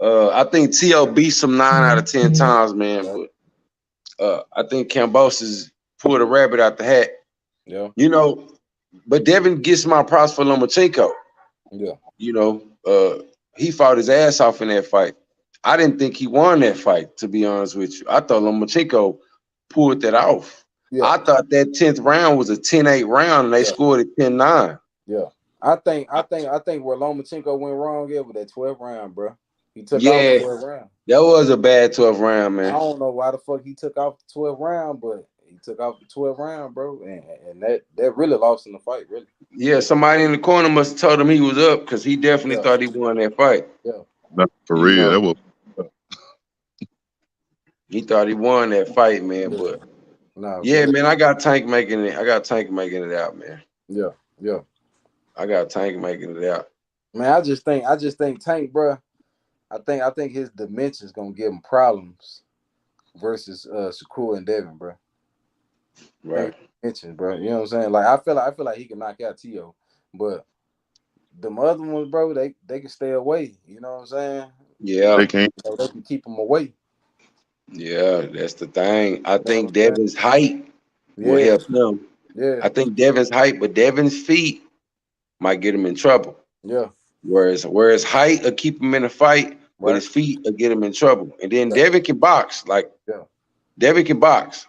I think To beat some 9 out of 10 times, man. yeah, But I think Cambosis pulled a rabbit out the hat. yeah, You know, but Devin gets my props for Lomachenko. yeah, You know, he fought his ass off in that fight. I didn't think he won that fight, to be honest with you. I thought Lomachenko pulled that off. yeah, I thought that 10th round was a 10-8 round and they yeah, scored it 10-9. yeah. I think where Lomachenko went wrong here with that 12th round, bro. He took off Yeah, the 12th round. that was a bad 12th round, I man. don't know why the fuck he took off the 12th round, but he took off the 12th round, bro, and that really lost in the fight, really. Yeah, somebody in the corner must have told him he was up because he definitely Yeah, thought he won that fight. yeah, Not for You real. know, That was. he thought he won that fight, man. yeah. But Nah, for yeah, real. man, I got Tank making it. I got Tank making it out, man. Yeah, yeah. I got Tank making it out. Man, I just think Tank, bro. I think his dimensions gonna give him problems versus Shakur and Devin, bro. I think Right. dimensions, bro. You know what I'm saying? Like I feel like he can knock out To, but them other ones, bro, they can stay away. You know what I'm saying? Yeah. They can't. You know, they can keep them away. Yeah, that's the thing. I You know think what I'm Devin's height will saying? help him. Yeah, I think Devin's height, but Devin's feet might get him in trouble. yeah, Whereas height will keep him in a fight, but right. his feet will get him in trouble. And then Yeah, Devin can box. Like yeah, Devin can box.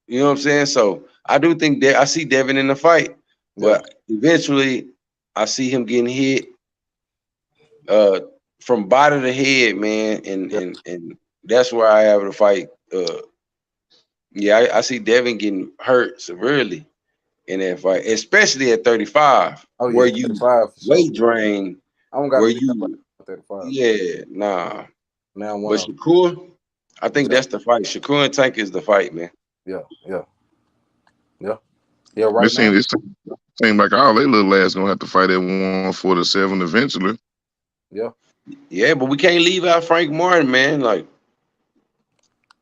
You know what I'm saying? So I do think that I see Devin in the fight, yeah, but eventually I see him getting hit uh from body to head, man, yeah, and that's where I have the fight. Yeah, I see Devin getting hurt severely in that fight, especially at 35, oh where yeah, you 35 for sure. weight drain, I don't where gotta beat nobody you, 35. yeah, nah. Now one But of them. Shakur, I think Yeah, that's the fight. Shakur and Tank is the fight, man. yeah, yeah, yeah, yeah. It Right now, seems. It seems like all they little ass gonna have to fight at 147 eventually. yeah, Yeah, but we can't leave out Frank Martin, man. Like,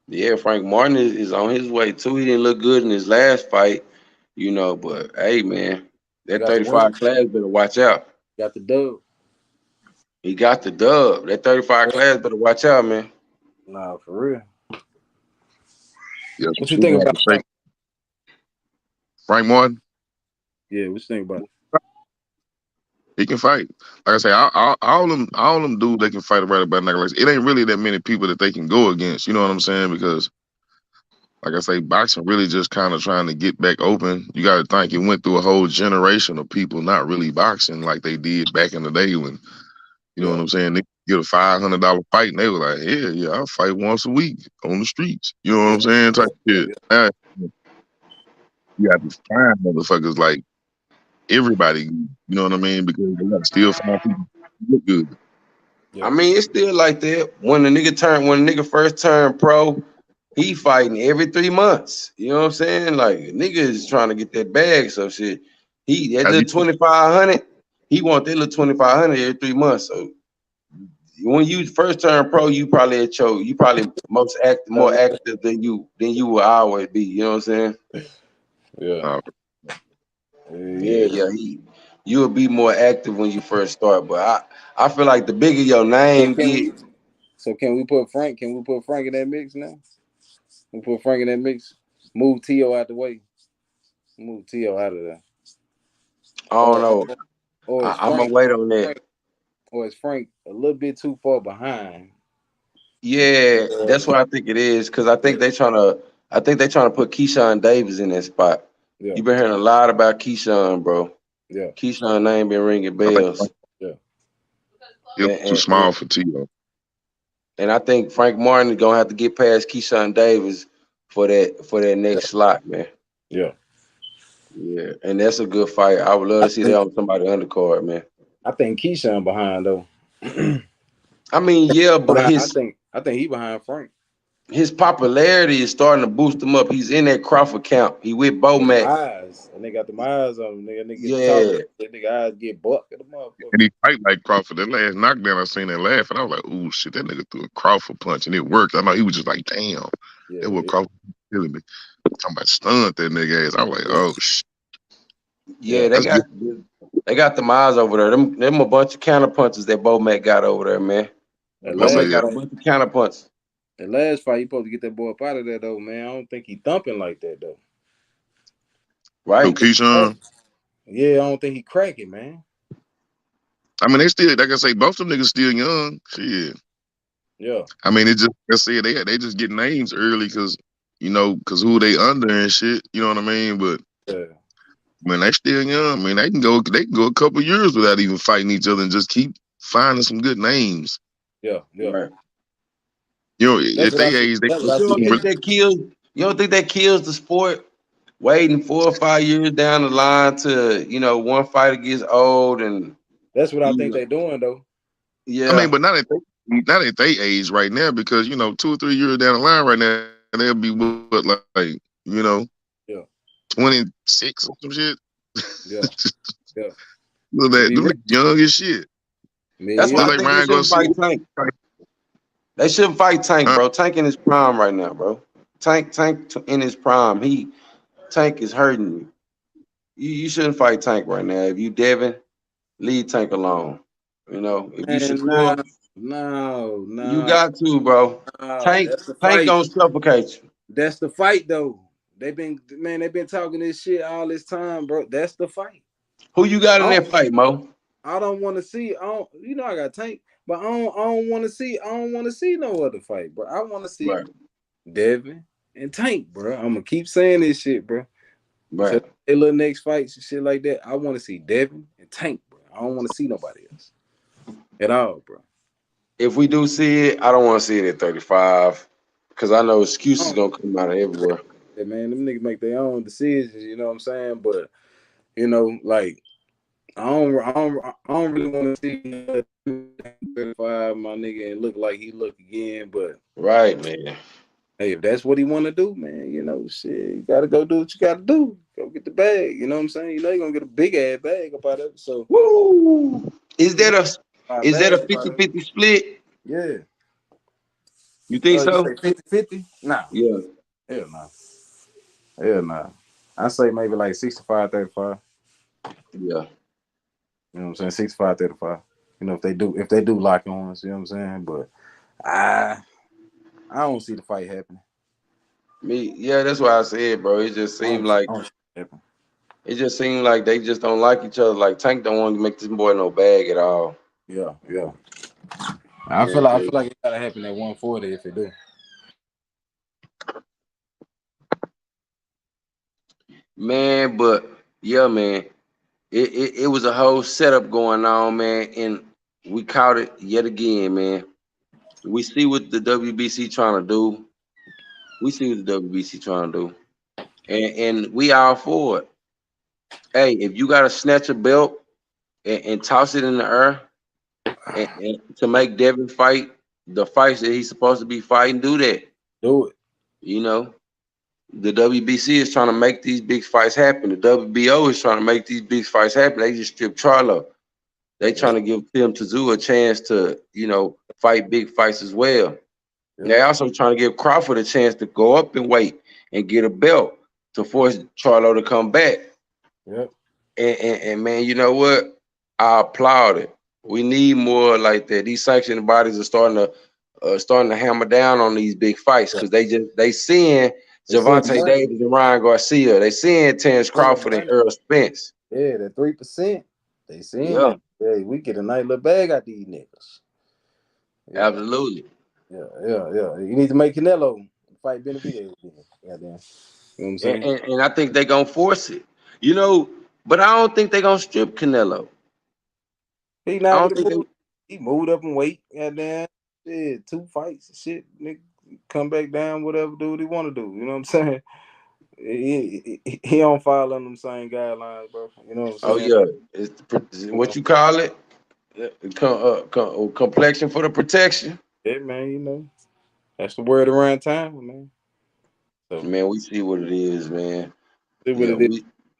yeah, Frank Martin is on his way too. He didn't look good in his last fight, you know, but hey, man, he that got the win, 35 class better watch out. got the dub. He got the dub. That 35 Yeah. class better watch out, man. Nah, for real. Yeah, What you we think gonna have about to take Frank? Frank Martin. Yeah, what you think about? He can fight. Like I say, all them dudes they can fight right about now. Like, it ain't really that many people that they can go against. You know what I'm saying? Because like I say, boxing really just kind of trying to get back open. You got to think it went through a whole generation of people not really boxing like they did back in the day when, you know Yeah, what I'm saying, they get a $500 fight and they were like, hell yeah, I'll fight once a week on the streets. You know what yeah, I'm saying? yeah, Type yeah, shit. yeah. Now, you got to find motherfuckers like everybody. You know what I mean? Because they got to still find people who look good. I Yeah. mean, it's still like that. When the nigga first turned pro, he fighting every 3 months. You know what I'm saying? Like nigga is trying to get that bag. So shit, he that Have little you 2,500. He want that little 2,500 every 3 months. So when you first turn pro, you probably more Uh, active than you will always be. You know what I'm saying? yeah. uh, Yeah, Yeah. yeah. You will be more active when you first start. But I feel like the bigger your So name can get, we? So can we put Frank? Can we put Frank in that mix now? We put Frank in that mix. Move T.O. out the way. Move T.O. out of there. I don't Or know. or is I'm gonna Frank? wait on that. Frank or is Frank a little bit too far behind? Yeah, Uh, that's what I think it is. Cause yeah. I think they trying to put Keyshawn Davis in that spot. Yeah. You've been hearing a lot about Keyshawn, bro. Yeah. Keyshawn name been ringing I think bells, Yeah. he's and too and, and, small for T.O. and I think Frank Martin is gonna have to get past Keyshawn Davis for that Yeah. next slot, man. Yeah. Yeah, and that's a good fight. I would love I to see that think on somebody undercard, man. I think Keyshawn behind though. I mean, yeah, but Behind, I think he behind Frank. his popularity is starting to boost him up. He's in that Crawford camp. He with Bo With them Mac. eyes, and they got them eyes on them. Nigga, they get to talking. Yeah, That nigga eyes get bucked at the motherfucker. And he fight like Crawford. That last knockdown, I seen that laugh, and I was like, "Ooh, shit!" That nigga threw a Crawford punch, and it worked. I know he was just like, "Damn, Yeah. that was Yeah. Crawford killing me." Talking about stunned that nigga ass. I was like, Yeah. "Oh shit, yeah, Yeah. they that's good." got them eyes over there. Them a bunch of counter punches that Bo Mac got over there, man. That Bo That's Mac last a got a fight, bunch of counter punches. that last fight, he supposed to get that boy up out of there though, man. I don't think he thumping like that though. Who, Right? Keyshawn? Yeah, I don't think he cracking, man. I mean, they still, like I say, both them niggas still young. Shit. Yeah. I mean, it just, like I said, they just get names early because, because who they under and shit. You know what I mean? But Yeah. when they still young, I mean, they can go a couple years without even fighting each other and just keep finding some good names. Yeah. Yeah. Right. That's At what I their see. age, they That's what But I you see. don't think that kills? You don't think that kills the sport? Waiting 4 or 5 years down the line to one fighter gets old and That's what I you think know they doing though. I mean, yeah but not at they age right now because 2 or 3 years down the line right now they'll be what Yeah. 26 or some shit. Yeah. Yeah. Look They at be them ready. niggas young as shit. that's Just why I Yeah. like think they Ryan shouldn't Garcia. fight Tank. They shouldn't fight Tank, Huh? bro. Tank in his prime right now, bro. Tank in his prime. Tank is hurting you. You shouldn't fight Tank right now. If you Devin, leave Tank alone. If you Man, no, Shakur, no, you no, got to, bro. no. Tank That's the Tank fight. gonna suffocate you. That's the fight though. They've been talking this shit all this time, bro. That's the fight. Who you got I in don't, that fight, Mo? I don't want to see. I got Tank, but I don't want to see. I don't want to see no other fight, bro. I want to see Right, Devin and Tank, bro. I'm gonna keep saying this shit, bro. Until right. they little next fights and shit like that. I want to see Devin and Tank, bro. I don't want to see nobody else at all, bro. If we do see it, I don't want to see it at 35 because I know excuses Oh, gonna come out of everywhere. yeah, man, them niggas make their own decisions. You know what I'm saying? But like I don't really want to see 35, my nigga, and look like he look again. But Right, man. hey, if that's what he want to do, man, shit, you gotta go do what you gotta do. Go get the bag. You know what I'm saying? You're gonna get a big ass bag up out of it. So Woo! Is you that know, a my is that a bag up out of it. 50-50 split? Yeah. You think You so? say 50-50? Nah. Yeah, Hell nah. Hell nah. I say maybe like 65-35. yeah. You know what I'm saying? 65-35. If they do lock on us, you know what I'm saying? But I I don't see the fight happening. Yeah, that's why I said, bro. Happen. It just seemed like they just don't like each other. Like Tank don't want to make this boy no bag at all. Yeah, yeah. I feel like it gotta happen at 140 if it do. Man, but yeah, man. It was a whole setup going on, man, and we caught it yet again, man. We see what the WBC trying to do. We see what the WBC trying to do, and we all for it. Hey, if you gotta snatch a belt and toss it in the air and to make Devin fight the fights that he's supposed to be fighting, do that. Do it. You know, the WBC is trying to make these big fights happen. The WBO is trying to make these big fights happen. They just stripped Charlo. They trying to give Tim Tszyu a chance to, fight big fights as well. Yeah. They also trying to give Crawford a chance to go up in weight and get a belt to force Charlo to come back. Yep. And man, you know what? I applaud it. We need more like that. These sanctioning bodies are starting to hammer down on these big fights because they seeing Gervonta Davis and Ryan Garcia. They seeing Terrence Crawford and Earl Spence. Yeah, that 3%. They seeing Yeah. that. Hey, we get a nice little bag out these niggas. Yeah. Absolutely. Yeah. You need to make Canelo fight Benavidez. Goddamn. You know what I'm saying? And I think they're gonna force it. But I don't think they're gonna strip Canelo. He not he moved up and weight. Goddamn. Shit, 2 fights. Shit, nigga, come back down. Whatever, do what he want to do. You know what I'm saying? He don't follow them same guidelines, bro. You know what I'm saying? Oh yeah, it's what you call it? Complexion for the protection. Yeah, man. You know, that's the word around town, man. So, man, we see what it is, man. Yeah,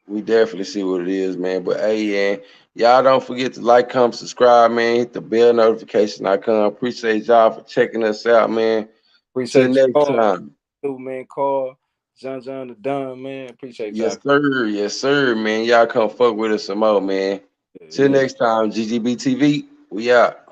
we definitely see what it is, man. But hey, y'all don't forget to like, comment, subscribe, man. Hit the bell notification icon. Appreciate y'all for checking us out, man. Appreciate you next time. Too, man. Carl, John the Dunn, man. Appreciate y'all. Yes, Yes, sir, man. Y'all come fuck with us some more, man. Till next time, GGB TV. We out.